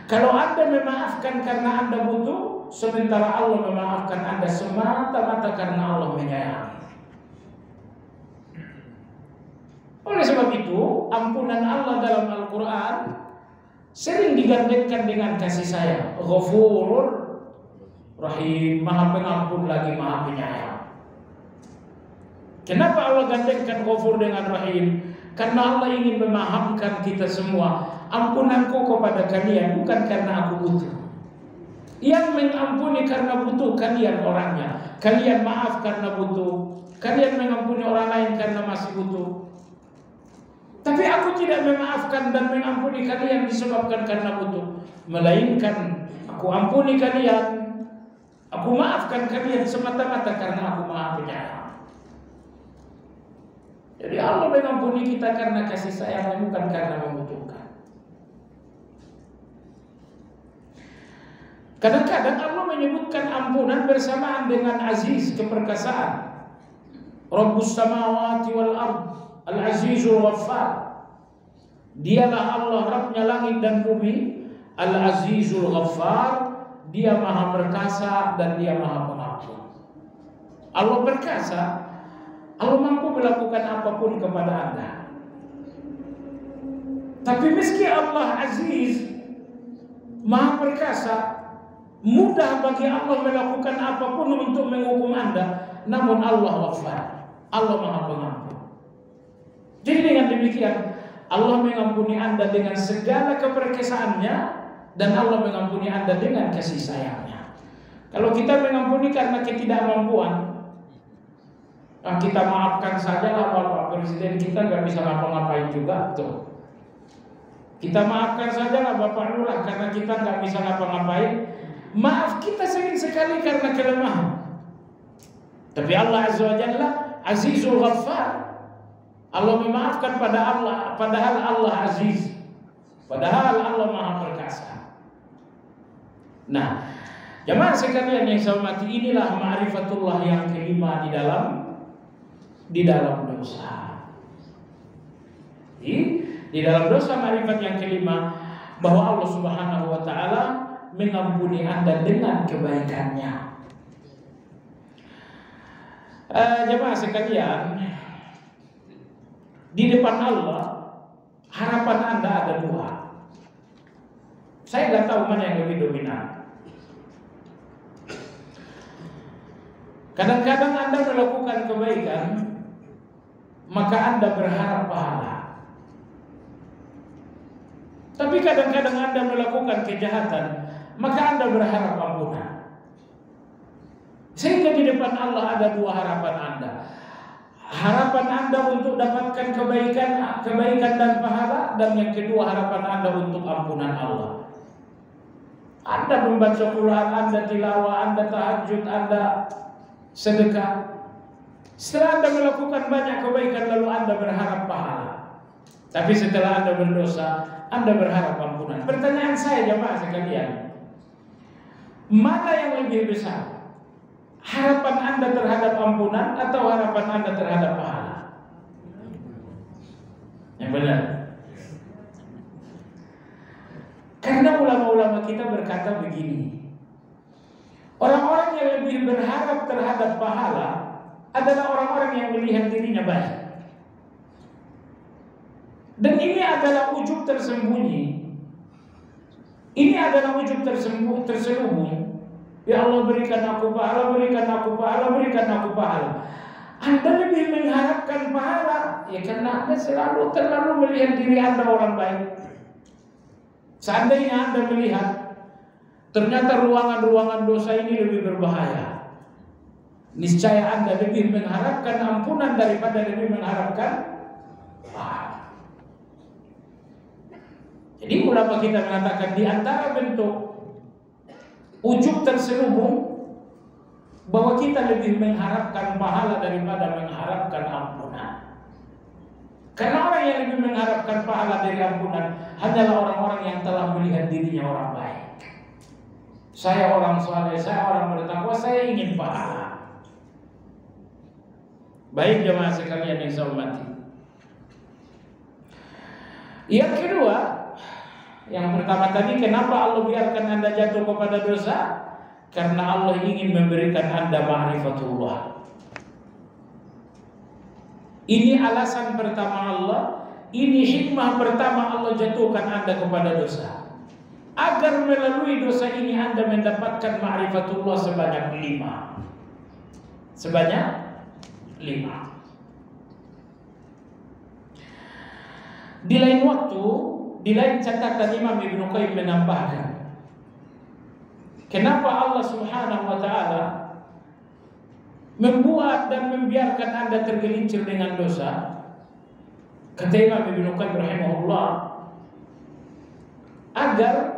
kalau Anda memaafkan karena Anda butuh, sementara Allah memaafkan Anda semata-mata karena Allah menyayangi. Oleh sebab itu, ampunan Allah dalam Al-Quran sering digandengkan dengan kasih sayang. Ghafurur Rahim, Maha Pengampun lagi Maha Penyayang. Kenapa Allah gandengkan Ghafur dengan Rahim? Karena Allah ingin memahamkan kita semua, ampunanku kepada kalian bukan karena aku butuh. Yang mengampuni karena butuh kalian orangnya. Kalian maaf karena butuh. Kalian mengampuni orang lain karena masih butuh. Tapi aku tidak memaafkan dan mengampuni kalian disebabkan karena butuh, melainkan aku ampuni kalian, aku maafkan kalian semata-mata karena aku Maha Penyayang. Jadi Allah mengampuni kita karena kasih sayangnya, bukan karena membutuhkan. Kadang-kadang Allah menyebutkan ampunan bersamaan dengan aziz, keperkasaan. Rabbus samawati wal ard, Al-Azizul Ghaffar. Dialah Allah, Rabbnya langit dan bumi. Al-Azizul Ghaffar, Dia Maha Perkasa dan Dia Maha Pengampun. Allah perkasa, Allah mampu melakukan apapun kepada Anda. Tapi meski Allah Aziz, Maha Perkasa, mudah bagi Allah melakukan apapun untuk menghukum Anda, namun Allah Ghaffar, Allah Maha Pengampun. Jadi dengan demikian Allah mengampuni Anda dengan segala keperkasaannya, dan Allah mengampuni Anda dengan kasih sayangnya. Kalau kita mengampuni karena ketidakmampuan, kita maafkan saja lah Bapak Presiden, kita nggak bisa ngapa-ngapain juga tuh. Kita maafkan saja lah Bapak Lurah karena kita nggak bisa ngapa-ngapain. Maaf kita sering sekali karena kelemahan. Tapi Allah Azza wa Jalla Azizul Ghaffar, Allah memaafkan pada Allah, padahal Allah Aziz, padahal Allah Maha Perkasa. Nah, jemaah sekalian yang saya hormati, inilah ma'rifatullah yang kelima di dalam dosa. Di dalam dosa ma'rifat yang kelima, bahwa Allah Subhanahu wa taala mengampuni Anda dengan kebaikannya. Jemaah sekalian, di depan Allah harapan Anda ada dua. Saya nggak tahu mana yang lebih dominan. Kadang-kadang Anda melakukan kebaikan, maka Anda berharap pahala. Tapi kadang-kadang Anda melakukan kejahatan, maka Anda berharap ampunan. Sehingga di depan Allah ada dua harapan Anda. Harapan Anda untuk dapatkan kebaikan dan pahala, dan yang kedua harapan Anda untuk ampunan Allah. Anda membaca Quran, Anda tilawah, Anda tahajud, Anda sedekah. Setelah Anda melakukan banyak kebaikan, lalu Anda berharap pahala. Tapi setelah Anda berdosa, Anda berharap ampunan. Pertanyaan saya jemaah sekalian, mana yang lebih besar? Harapan Anda terhadap ampunan atau harapan Anda terhadap pahala? Yang benar. Karena ulama-ulama kita berkata begini, orang-orang yang lebih berharap terhadap pahala adalah orang-orang yang melihat dirinya baik. Dan ini adalah ujub tersembunyi. Ini adalah ujub terselubung. Ya Allah, berikan aku pahala, berikan aku pahala, berikan aku pahala. Anda lebih mengharapkan pahala, ya karena Anda terlalu melihat diri Anda orang baik. Seandainya Anda melihat ternyata ruangan-ruangan dosa ini lebih berbahaya, niscaya Anda lebih mengharapkan ampunan daripada lebih mengharapkan pahala. Jadi ulama kita mengatakan di antara bentuk ujub terselubung bahwa kita lebih mengharapkan pahala daripada mengharapkan ampunan. Karena orang yang lebih mengharapkan pahala dari ampunan hanyalah orang-orang yang telah melihat dirinya orang baik. Saya orang saleh, saya orang bertakwa, saya ingin pahala. Baik jemaah sekalian yang saya hormati. Yang kedua, yang pertama tadi, kenapa Allah biarkan Anda jatuh kepada dosa? Karena Allah ingin memberikan Anda ma'rifatullah. Ini alasan pertama Allah, ini hikmah pertama Allah jatuhkan Anda kepada dosa. Agar melalui dosa ini Anda mendapatkan ma'rifatullah sebanyak 5. Sebanyak 5. Di lain waktu, di lain catatan Imam Ibnu Qayyim menambahkan, kenapa Allah Subhanahu wa taala membuat dan membiarkan Anda tergelincir dengan dosa? Kata Imam Ibnu Qayyim rahimahullah, agar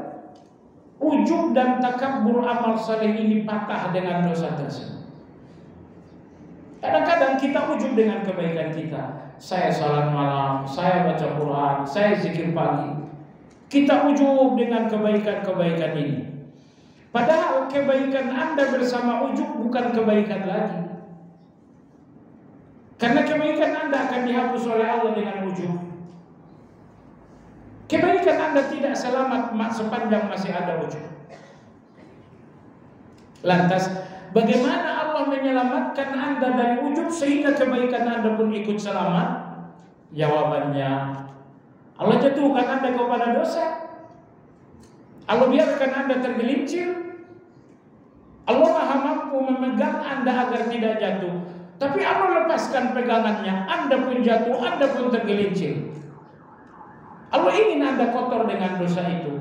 ujub dan takabur amal saleh ini patah dengan dosa tersebut. Kadang-kadang kita ujub dengan kebaikan kita. Saya salat malam, saya baca Quran, saya zikir pagi. Kita ujub dengan kebaikan-kebaikan ini. Padahal kebaikan Anda bersama ujub bukan kebaikan lagi. Karena kebaikan Anda akan dihapus oleh Allah dengan ujub. Kebaikan Anda tidak selamat sepanjang masih ada ujub. Lantas, bagaimana Allah menyelamatkan Anda dari ujub sehingga kebaikan Anda pun ikut selamat? Jawabannya, Allah jatuhkan Anda kepada dosa. Allah biarkan Anda tergelincir. Allah maha mampu memegang Anda agar tidak jatuh. Tapi Allah lepaskan pegangannya, Anda pun jatuh, Anda pun tergelincir. Allah ingin Anda kotor dengan dosa itu.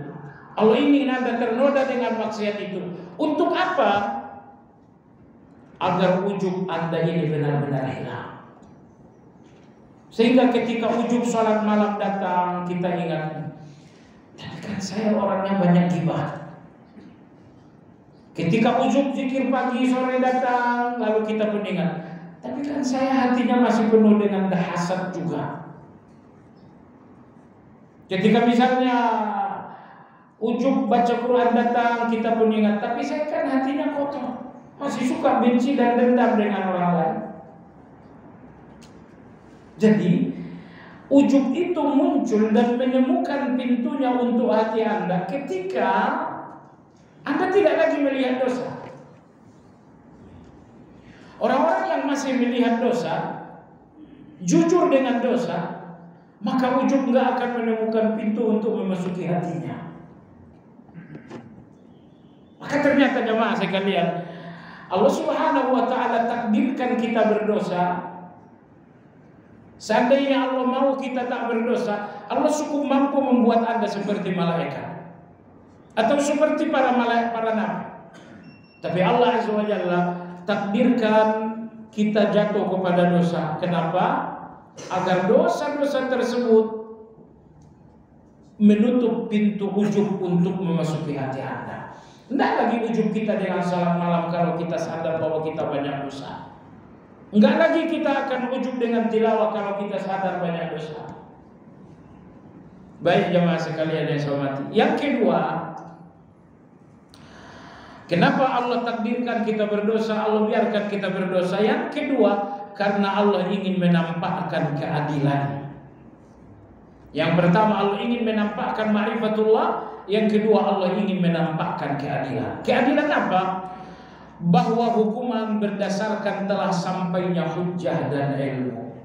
Allah ingin Anda ternoda dengan maksiat itu. Untuk apa? Agar ujub Anda ini benar-benar hilang. Sehingga ketika ujub sholat malam datang, kita ingat, tapi kan saya orangnya banyak gibah. Ketika ujub zikir pagi sore datang, lalu kita pun ingat, tapi kan saya hatinya masih penuh dengan hasad juga. Ketika misalnya ujub baca Quran datang, kita pun ingat, tapi saya kan hatinya kotor, masih suka benci dan dendam dengan orang lain. Jadi ujub itu muncul dan menemukan pintunya untuk hati Anda ketika Anda tidak lagi melihat dosa. Orang-orang yang masih melihat dosa, jujur dengan dosa, maka ujub nggak akan menemukan pintu untuk memasuki hatinya. Maka ternyata jemaah sekalian, Allah Subhanahu wa taala takdirkan kita berdosa. Seandainya Allah mau kita tak berdosa, Allah cukup mampu membuat Anda seperti malaikat atau seperti para nabi. Tapi Allah Azza wa Jalla takdirkan kita jatuh kepada dosa. Kenapa? Agar dosa-dosa tersebut menutup pintu ujub untuk memasuki hati Anda. Tidak lagi ujub kita dengan salat malam kalau kita sadar bahwa kita banyak dosa. Enggak lagi kita akan ujub dengan tilawah kalau kita sadar banyak dosa. Baik jemaah sekalian yang saya hormati. Yang kedua, kenapa Allah takdirkan kita berdosa, Allah biarkan kita berdosa? Yang kedua, karena Allah ingin menampakkan keadilan. Yang pertama, Allah ingin menampakkan ma'rifatullah. Yang kedua, Allah ingin menampakkan keadilan. Keadilan apa? Bahwa hukuman berdasarkan telah sampainya hujjah dan ilmu.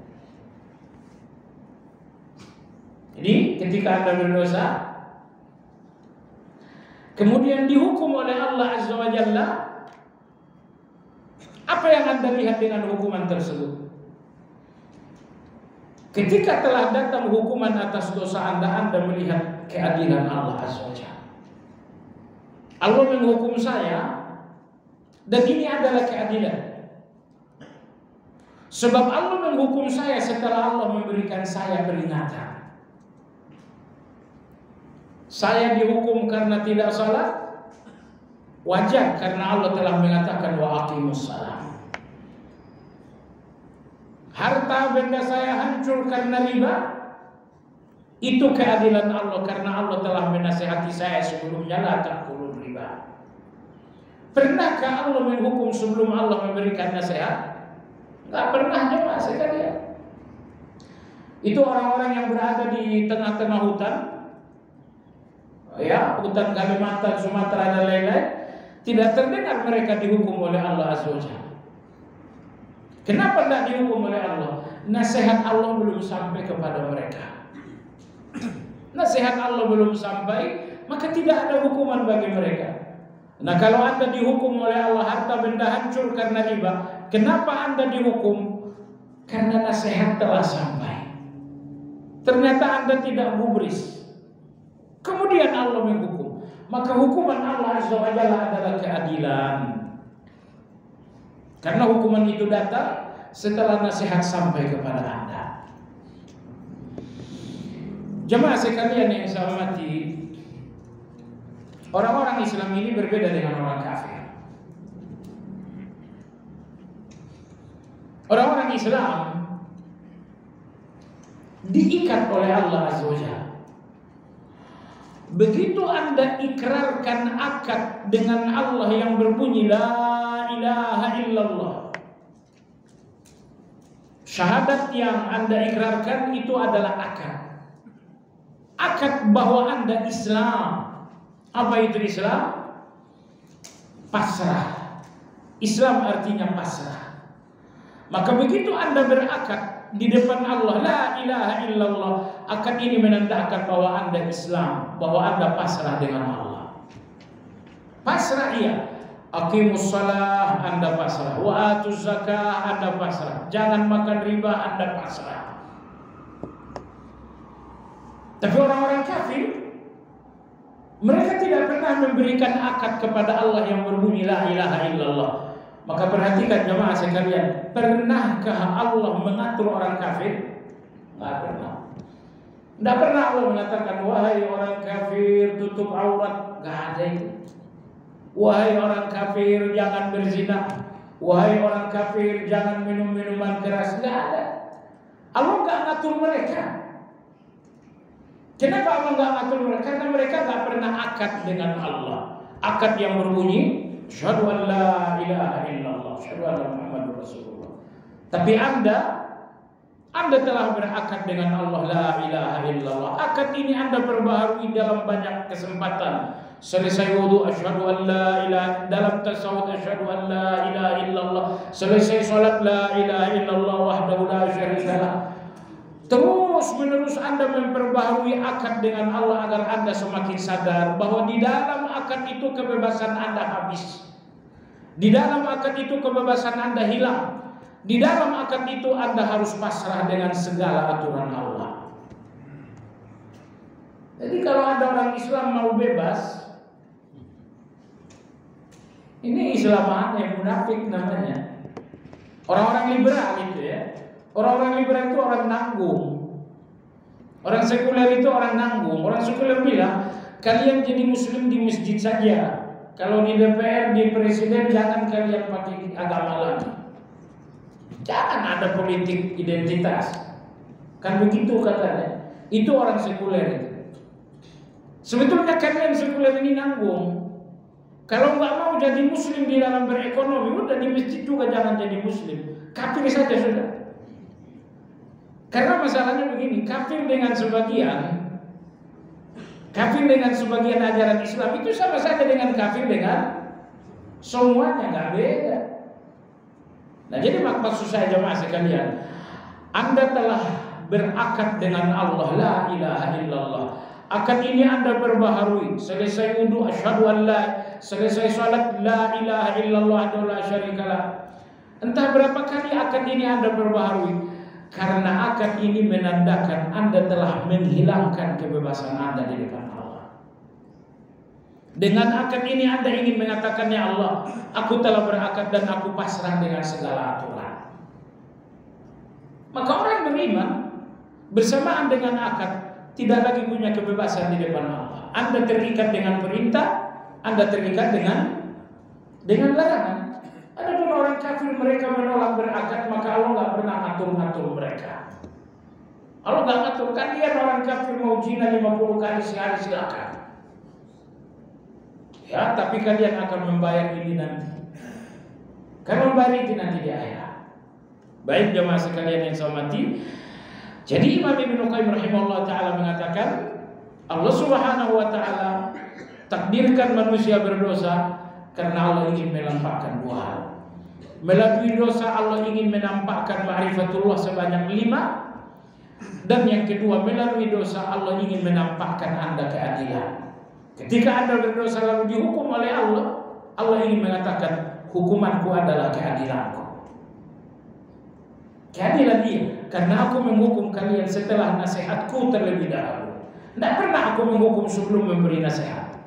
Jadi ketika Anda berdosa, kemudian dihukum oleh Allah Azza wa Jalla, apa yang Anda lihat dengan hukuman tersebut? Ketika telah datang hukuman atas dosa Anda melihat keadilan Allah Azza wa Jalla. Allah menghukum saya, dan ini adalah keadilan. Sebab Allah menghukum saya setelah Allah memberikan saya peringatan. Saya dihukum karena tidak salat, wajar karena Allah telah mengatakan wa aqimus salam. Harta benda saya hancur karena riba, itu keadilan Allah karena Allah telah menasihati saya sebelumnya la ta'kulur riba. Pernahkah Allah menghukum sebelum Allah memberikan nasihat? Nggak pernah jemaah sekalian. Itu orang-orang yang berada di tengah-tengah hutan, ya, hutan Kalimantan, Sumatera dan lain-lain, tidak terdengar mereka dihukum oleh Allah Azza wa Jalla. Kenapa tidak dihukum oleh Allah? Nasihat Allah belum sampai kepada mereka. Nasihat Allah belum sampai, maka tidak ada hukuman bagi mereka. Nah, kalau Anda dihukum oleh Allah harta benda hancur karena riba, kenapa Anda dihukum? Karena nasihat telah sampai. Ternyata Anda tidak gubris. Kemudian Allah menghukum. Maka hukuman Allah Azza wa Jalla adalah keadilan. Karena hukuman itu datang setelah nasihat sampai kepada Anda. Jemaah sekalian yang saya hormati, orang-orang Islam ini berbeda dengan orang kafir. Orang-orang Islam diikat oleh Allah Azza wa Jalla. Begitu Anda ikrarkan akad dengan Allah yang berbunyi la ilaha illallah, syahadat yang Anda ikrarkan itu adalah akad. Akad bahwa Anda Islam. Apa itu Islam? Pasrah. Islam artinya pasrah. Maka begitu Anda berakad di depan Allah la ilaha illallah, akad ini menandakan bahwa Anda Islam, bahwa Anda pasrah dengan Allah. Pasrah iya. Aqimus shalah, Anda pasrah. Wa atuz zakah, Anda pasrah. Jangan makan riba, Anda pasrah. Tapi orang-orang kafir, mereka tidak pernah memberikan akad kepada Allah yang berbunyi la ilaha illallah. Maka perhatikan jemaah sekalian, pernahkah Allah mengatur orang kafir? Tidak pernah. Tidak pernah Allah mengatakan wahai orang kafir tutup aurat. Tidak ada itu. Wahai orang kafir jangan berzina. Wahai orang kafir jangan minum minuman keras. Tidak ada. Allah tidak ngatur mereka. Kenapa Allah nggak ngatur mereka? Karena mereka nggak pernah akad dengan Allah. Akad yang berbunyi asyhadu an la ilaha illallah, asyhadu anna Muhammadur Rasulullah. Tapi Anda telah berakad dengan Allah la ilaha illallah. Akad ini Anda perbaharui dalam banyak kesempatan. Selesai wudu asyhadu an la ilaha, dalam tasawuf asyhadu an la ilaha illallah, selesai salat la ilaha illallah wahdahu la syarikalah. Terus menerus Anda memperbaharui akad dengan Allah agar Anda semakin sadar bahwa di dalam akad itu kebebasan Anda habis. Di dalam akad itu kebebasan Anda hilang. Di dalam akad itu Anda harus pasrah dengan segala aturan Allah. Jadi kalau ada orang Islam mau bebas, ini Islam yang munafik namanya. Orang-orang liberal itu ya. Orang-orang liberal itu orang nanggung. Orang sekuler itu orang nanggung. Orang sekuler bilang, kalian jadi muslim di masjid saja. Kalau di DPR, di presiden, jangan kalian pakai agama lagi. Jangan ada politik identitas. Kan begitu katanya. Itu orang sekuler itu. Sebetulnya kalian sekuler ini nanggung. Kalau nggak mau jadi muslim di dalam berekonomi, udah di masjid juga jangan jadi muslim. Kafir saja sudah. Karena masalahnya begini, kafir dengan sebagian ajaran Islam itu sama saja dengan kafir dengan semuanya, nggak beda. Nah, jadi maksud saya jemaah sekalian, Anda telah berakad dengan Allah la ilaha illallah. Akad ini Anda perbaharui. Selesai wudu asyhadu an la, selesai salat la ilaha illallah la syarikalah. Entah berapa kali akad ini Anda perbaharui. Karena akad ini menandakan Anda telah menghilangkan kebebasan Anda di depan Allah. Dengan akad ini Anda ingin mengatakan, ya Allah, aku telah berakad dan aku pasrah dengan segala aturan. Maka orang beriman bersamaan dengan akad tidak lagi punya kebebasan di depan Allah. Anda terikat dengan perintah, Anda terikat dengan larangan. Adapun orang kafir mereka menolak berakad, maka Allah nggak pernah ngatur-ngatur mereka. Allah nggak ngatur. Kalian orang kafir mau zina 50 kali sehari silakan. Ya, tapi kalian akan membayar ini nanti. Kan membayar itu nanti di akhirat. Baik jemaah sekalian yang saya hormati. Jadi Imam Ibnu Qayyim rahimahullah taala mengatakan Allah Subhanahu wa taala takdirkan manusia berdosa karena Allah ingin menampakkan dua hal. Melalui dosa Allah ingin menampakkan ma'rifatullah sebanyak 5, dan yang kedua melalui dosa Allah ingin menampakkan Anda keadilan. Ketika Anda berdosa lalu dihukum oleh Allah, Allah ingin mengatakan hukumanku adalah keadilanku. Keadilan dia, karena aku menghukum kalian setelah nasihatku terlebih dahulu. Tidak pernah aku menghukum sebelum memberi nasihat.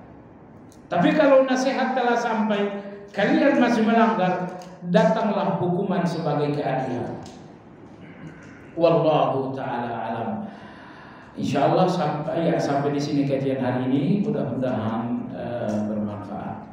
Tapi kalau nasihat telah sampai, kalian masih melanggar, datanglah hukuman sebagai keadilan. Wallahu ta'ala alam. Insyaallah sampai di sini kajian hari ini, mudah-mudahan bermanfaat.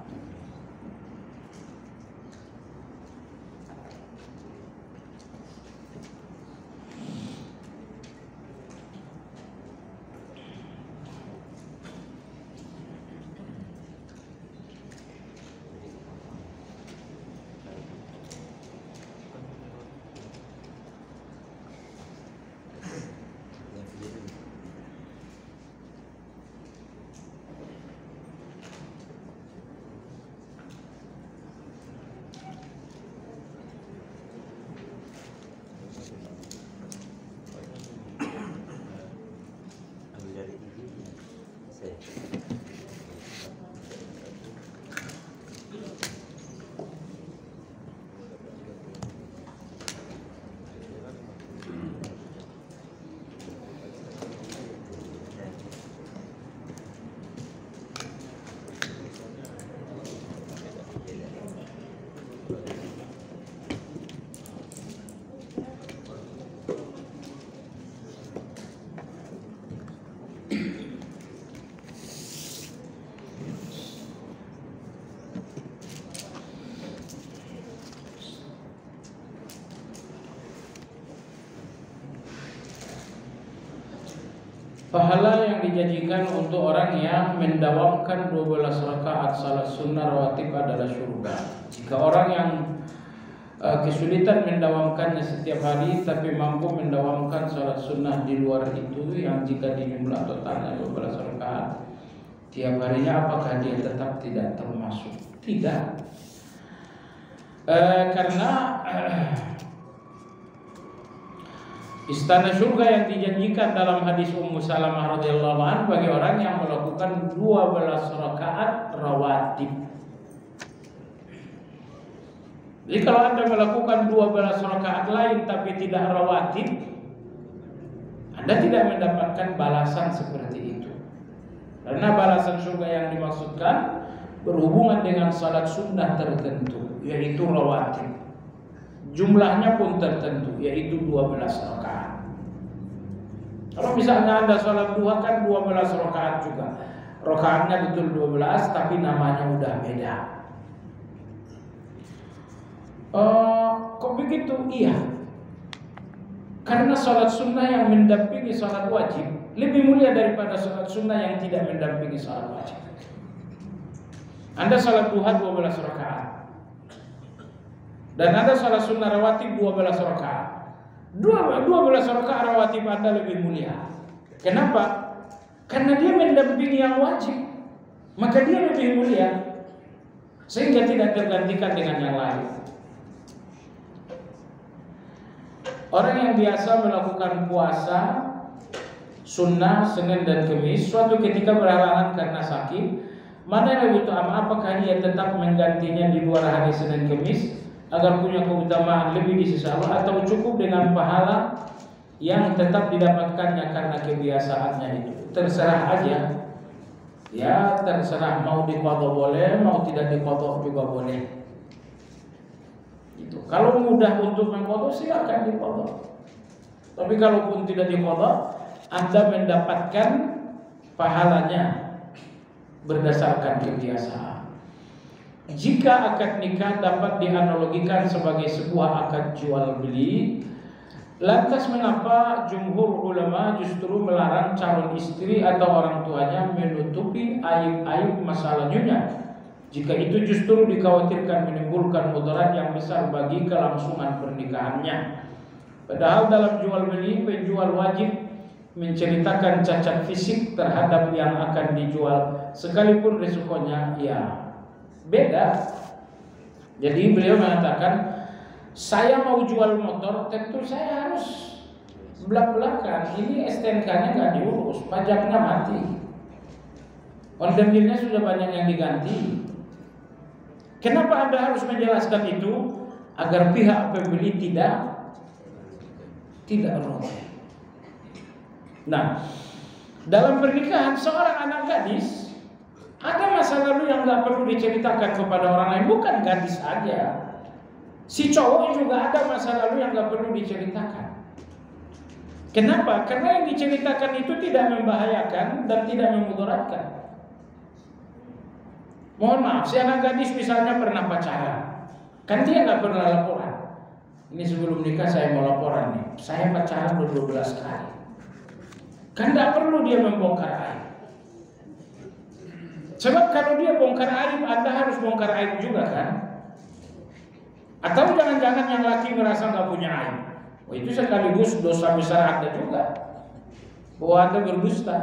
Pahala yang dijanjikan untuk orang yang mendawamkan 12 rakaat salat sunnah rawatib adalah surga. Jika orang yang kesulitan mendawamkannya setiap hari tapi mampu mendawamkan salat sunnah di luar itu, yang jika dijumlah totalnya 12 rakaat tiap harinya, apakah dia tetap tidak termasuk? Tidak. Karena istana surga yang dijanjikan dalam hadis Ummu Salamah radhiyallahu anha bagi orang yang melakukan 12 rakaat rawatib. Jadi kalau Anda melakukan 12 rakaat lain tapi tidak rawatib, Anda tidak mendapatkan balasan seperti itu. Karena balasan surga yang dimaksudkan berhubungan dengan salat sunnah tertentu, yaitu rawatib. Jumlahnya pun tertentu, yaitu 12 rakaat. Kalau misalnya Anda sholat duha kan 12 rakaat juga, rakaatnya betul 12 tapi namanya udah beda. Kok begitu? Iya, karena sholat sunnah yang mendampingi sholat wajib lebih mulia daripada sholat sunnah yang tidak mendampingi sholat wajib. Anda sholat duha 12 rakaat dan Anda sholat sunnah rawatib 12 rakaat. 12 rakaat rawatib Anda lebih mulia. Kenapa? Karena dia mendampingi yang wajib, maka dia lebih mulia, sehingga tidak tergantikan dengan yang lain. Orang yang biasa melakukan puasa sunnah Senin dan Kamis, suatu ketika berhalangan karena sakit, mana yang lebih utama? Apakah dia tetap menggantinya di luar hari Senin Kamis agar punya keutamaan lebih di sisi Allah, atau cukup dengan pahala yang tetap didapatkannya karena kebiasaannya itu? Terserah aja. Ya, terserah, mau diqadha boleh, mau tidak diqadha juga boleh. Itu. Kalau mudah untuk mengqadha silakan diqadha. Tapi kalaupun tidak diqadha, Anda mendapatkan pahalanya berdasarkan kebiasaan. Jika akad nikah dapat dianalogikan sebagai sebuah akad jual beli, lantas mengapa jumhur ulama justru melarang calon istri atau orang tuanya menutupi aib-aib masa lalunya jika itu justru dikhawatirkan menimbulkan mudarat yang besar bagi kelangsungan pernikahannya. Padahal dalam jual beli, penjual wajib menceritakan cacat fisik terhadap yang akan dijual, sekalipun risikonya ya beda. Jadi beliau mengatakan, saya mau jual motor, tentu saya harus belak-belakan. Ini STNK-nya nggak diurus, pajaknya mati, onderdilnya sudah banyak yang diganti. Kenapa Anda harus menjelaskan itu? Agar pihak pembeli tidak rugi. Nah, dalam pernikahan seorang anak gadis ada masa lalu yang nggak perlu diceritakan kepada orang lain. Bukan gadis aja, si cowok juga ada masa lalu yang nggak perlu diceritakan. Kenapa? Karena yang diceritakan itu tidak membahayakan dan tidak memudaratkan. Mohon maaf, si anak gadis misalnya pernah pacaran, kan dia nggak pernah laporan. Ini sebelum nikah saya mau laporan nih, saya pacaran 12 kali. Kan nggak perlu dia membongkar aib. Sebab kalau dia bongkar aib, Anda harus bongkar aib juga kan? Atau jangan-jangan yang laki merasa nggak punya aib. Oh, itu sekaligus dosa besar Anda juga, bahwa Anda berdusta.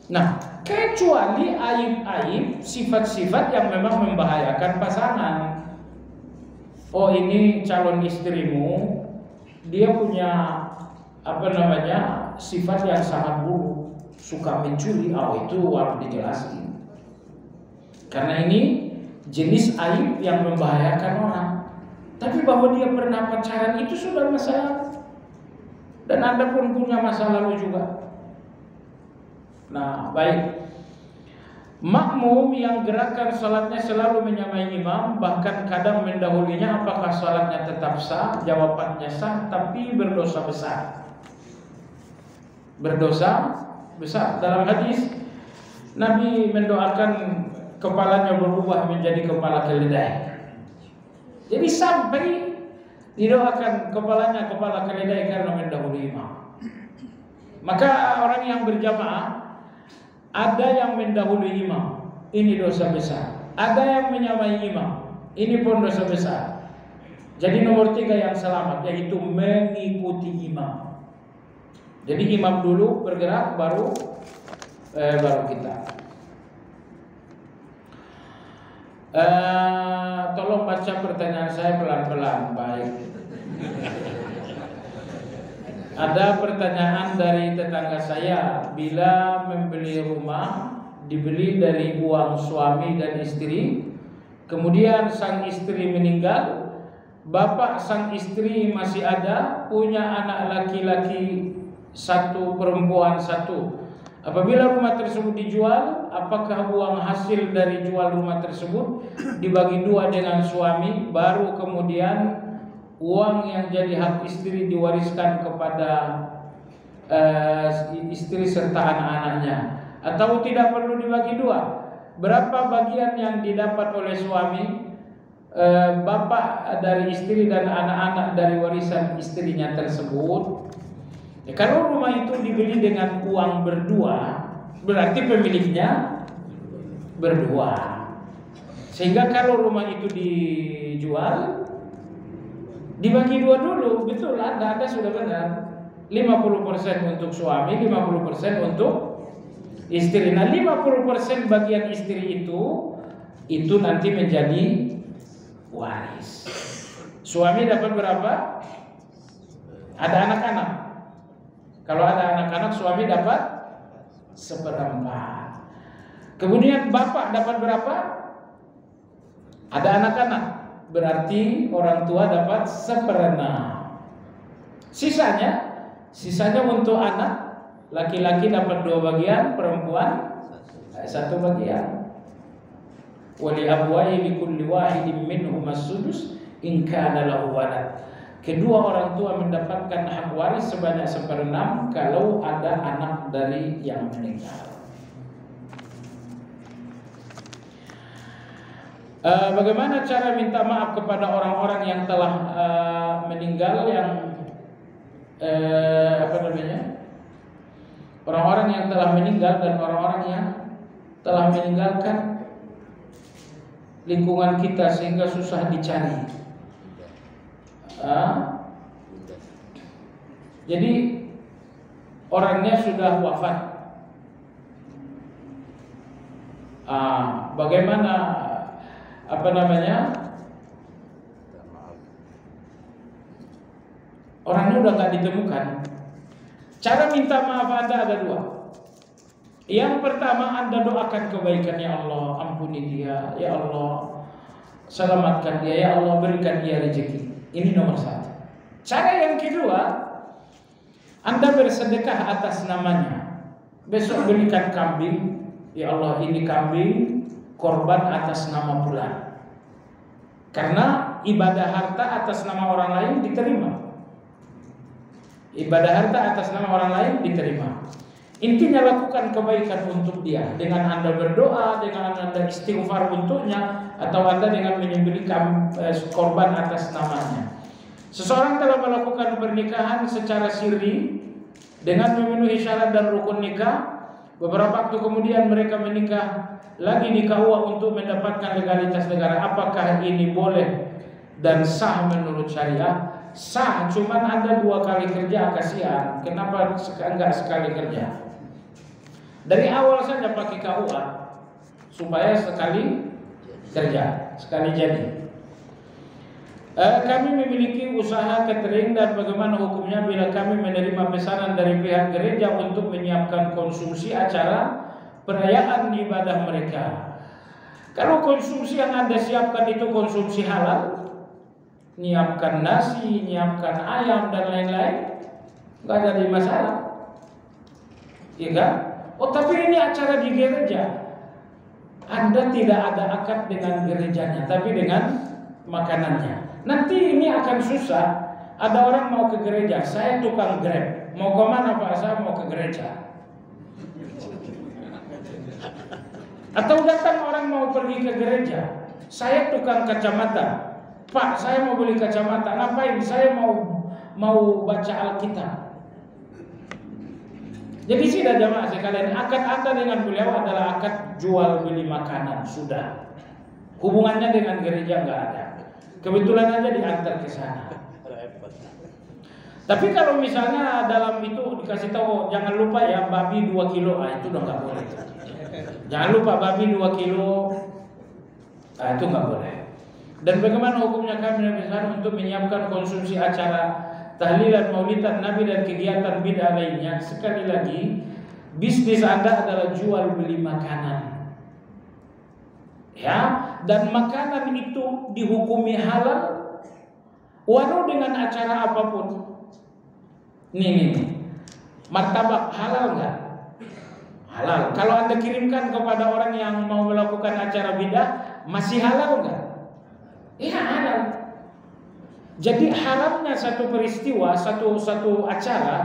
Nah, kecuali aib-aib, sifat-sifat yang memang membahayakan pasangan. Oh, ini calon istrimu, dia punya sifat yang sangat buruk, suka mencuri. Oh, itu harus dijelasin. Karena ini jenis aib yang membahayakan orang. Tapi bahwa dia pernah pacaran itu sudah masalah. Dan Anda pun punya masa lalu juga. Nah, baik. Makmum yang gerakan salatnya selalu menyamai imam, bahkan kadang mendahulinya, apakah salatnya tetap sah? Jawabannya sah, tapi berdosa besar. Berdosa besar. Dalam hadis Nabi mendoakan kepalanya berubah menjadi kepala keledai. Jadi sampai didoakan kepalanya kepala keledai karena mendahului imam. Maka orang yang berjamaah, ada yang mendahului imam, ini dosa besar. Ada yang menyamai imam, ini pun dosa besar. Jadi nomor 3 yang selamat, yaitu mengikuti imam. Jadi imam dulu bergerak, baru kita. Tolong baca pertanyaan saya pelan-pelan. Baik. Ada pertanyaan dari tetangga saya, bila membeli rumah dibeli dari uang suami dan istri, kemudian sang istri meninggal, bapak sang istri masih ada, punya anak laki-laki 1, perempuan 1. Apabila rumah tersebut dijual, apakah uang hasil dari jual rumah tersebut dibagi 2 dengan suami, baru kemudian uang yang jadi hak istri diwariskan kepada istri serta anak-anaknya, atau tidak perlu dibagi 2? Berapa bagian yang didapat oleh suami, bapak dari istri dan anak-anak dari warisan istrinya tersebut? Ya, kalau rumah itu dibeli dengan uang berdua, berarti pemiliknya berdua. Sehingga kalau rumah itu dijual, dibagi 2 dulu. Betul, ada sudah benar. 50% untuk suami, 50% untuk istri. Nah, 50% bagian istri itu nanti menjadi waris. Suami dapat berapa? Ada anak-anak. Kalau ada anak-anak, suami dapat 1/4. Kemudian bapak dapat berapa? Ada anak-anak, berarti orang tua dapat 1/6. Sisanya untuk anak. Laki-laki dapat 2 bagian, perempuan 1 bagian. Wali abwayhi likulli wahidin minhum as-sudus in kana lahu walad. Kedua orang tua mendapatkan hak waris sebanyak 1/6 kalau ada anak dari yang meninggal. Bagaimana cara minta maaf kepada orang-orang yang telah meninggal, yang orang-orang yang telah meninggal dan orang-orang yang telah meninggalkan lingkungan kita sehingga susah dicari. Jadi orangnya sudah wafat. Bagaimana orangnya udah nggak ditemukan. Cara minta maaf Anda ada dua. Yang pertama, Anda doakan kebaikan, ya Allah ampuni dia, ya Allah selamatkan dia, ya Allah berikan dia rezeki. Ini nomor satu. Cara yang kedua, Anda bersedekah atas namanya. Besok belikan kambing, ya Allah ini kambing korban atas nama fulan. Karena ibadah harta atas nama orang lain diterima. Ibadah harta atas nama orang lain diterima. Intinya lakukan kebaikan untuk dia dengan Anda berdoa, dengan Anda istighfar untuknya, atau Anda dengan menyembelih korban atas namanya. Seseorang telah melakukan pernikahan secara sirri dengan memenuhi syarat dan rukun nikah. Beberapa waktu kemudian mereka menikah lagi di KUA untuk mendapatkan legalitas negara. Apakah ini boleh dan sah menurut syariah? Sah, cuman Anda 2 kali kerja, kasihan. Kenapa enggak sekali kerja? Dari awal saja pakai KUA supaya sekali kerja, sekali jadi. Kami memiliki usaha catering dan bagaimana hukumnya bila kami menerima pesanan dari pihak gereja untuk menyiapkan konsumsi acara perayaan ibadah mereka. Kalau konsumsi yang Anda siapkan itu konsumsi halal, nyiapkan nasi, nyiapkan ayam dan lain-lain, nggak ada masalah, iya kan? Oh tapi ini acara di gereja, Anda tidak ada akad dengan gerejanya, tapi dengan makanannya. Nanti ini akan susah. Ada orang mau ke gereja, saya tukang Grab, mau ke mana Pak? Saya mau ke gereja. Atau datang orang mau pergi ke gereja, saya tukang kacamata, Pak saya mau beli kacamata. Ngapain? Saya mau baca Alkitab. Jadi sudah jamaah sekalian, akad Anda dengan beliau adalah akad jual beli makanan, sudah. Hubungannya dengan gereja nggak ada. Kebetulan aja diantar ke sana. Tapi kalau misalnya dalam itu dikasih tahu jangan lupa ya babi 2 kilo, itu udah nggak boleh. Jangan lupa babi 2 kilo, itu nggak boleh. Dan bagaimana hukumnya kami Nabi SAW untuk menyiapkan konsumsi acara tahlilan, maulidan Nabi dan kegiatan bid'ah lainnya? Sekali lagi, bisnis Anda adalah jual beli makanan. Ya, dan makanan itu dihukumi halal walau dengan acara apapun. Nih. Martabak halal enggak? Halal. Kalau Anda kirimkan kepada orang yang mau melakukan acara bid'ah, masih halal enggak? Iya halal. Jadi haramnya satu peristiwa, satu acara,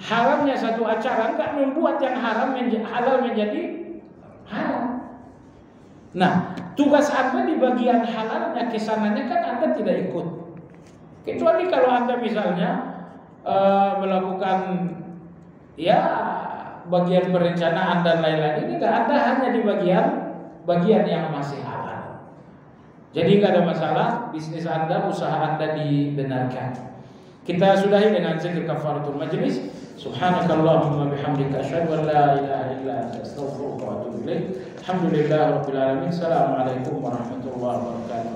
haramnya satu acara enggak membuat yang halal menjadi halal. Nah, tugas Anda di bagian halalnya, kesananya kan Anda tidak ikut. Kecuali kalau Anda misalnya melakukan ya bagian perencanaan dan lain-lain, ini enggak, Anda hanya di bagian yang masih halal. Jadi enggak ada masalah, bisnis Anda, usaha Anda dibenarkan. Kita sudahi dengan zikir kafaratul majlis. Subhanakallahumma bihamdika asyhadu an la ilaha illa anta astaghfiruka wa atubu ilaik. Alhamdulillahirabbil alamin. Assalamualaikum warahmatullahi wabarakatuh.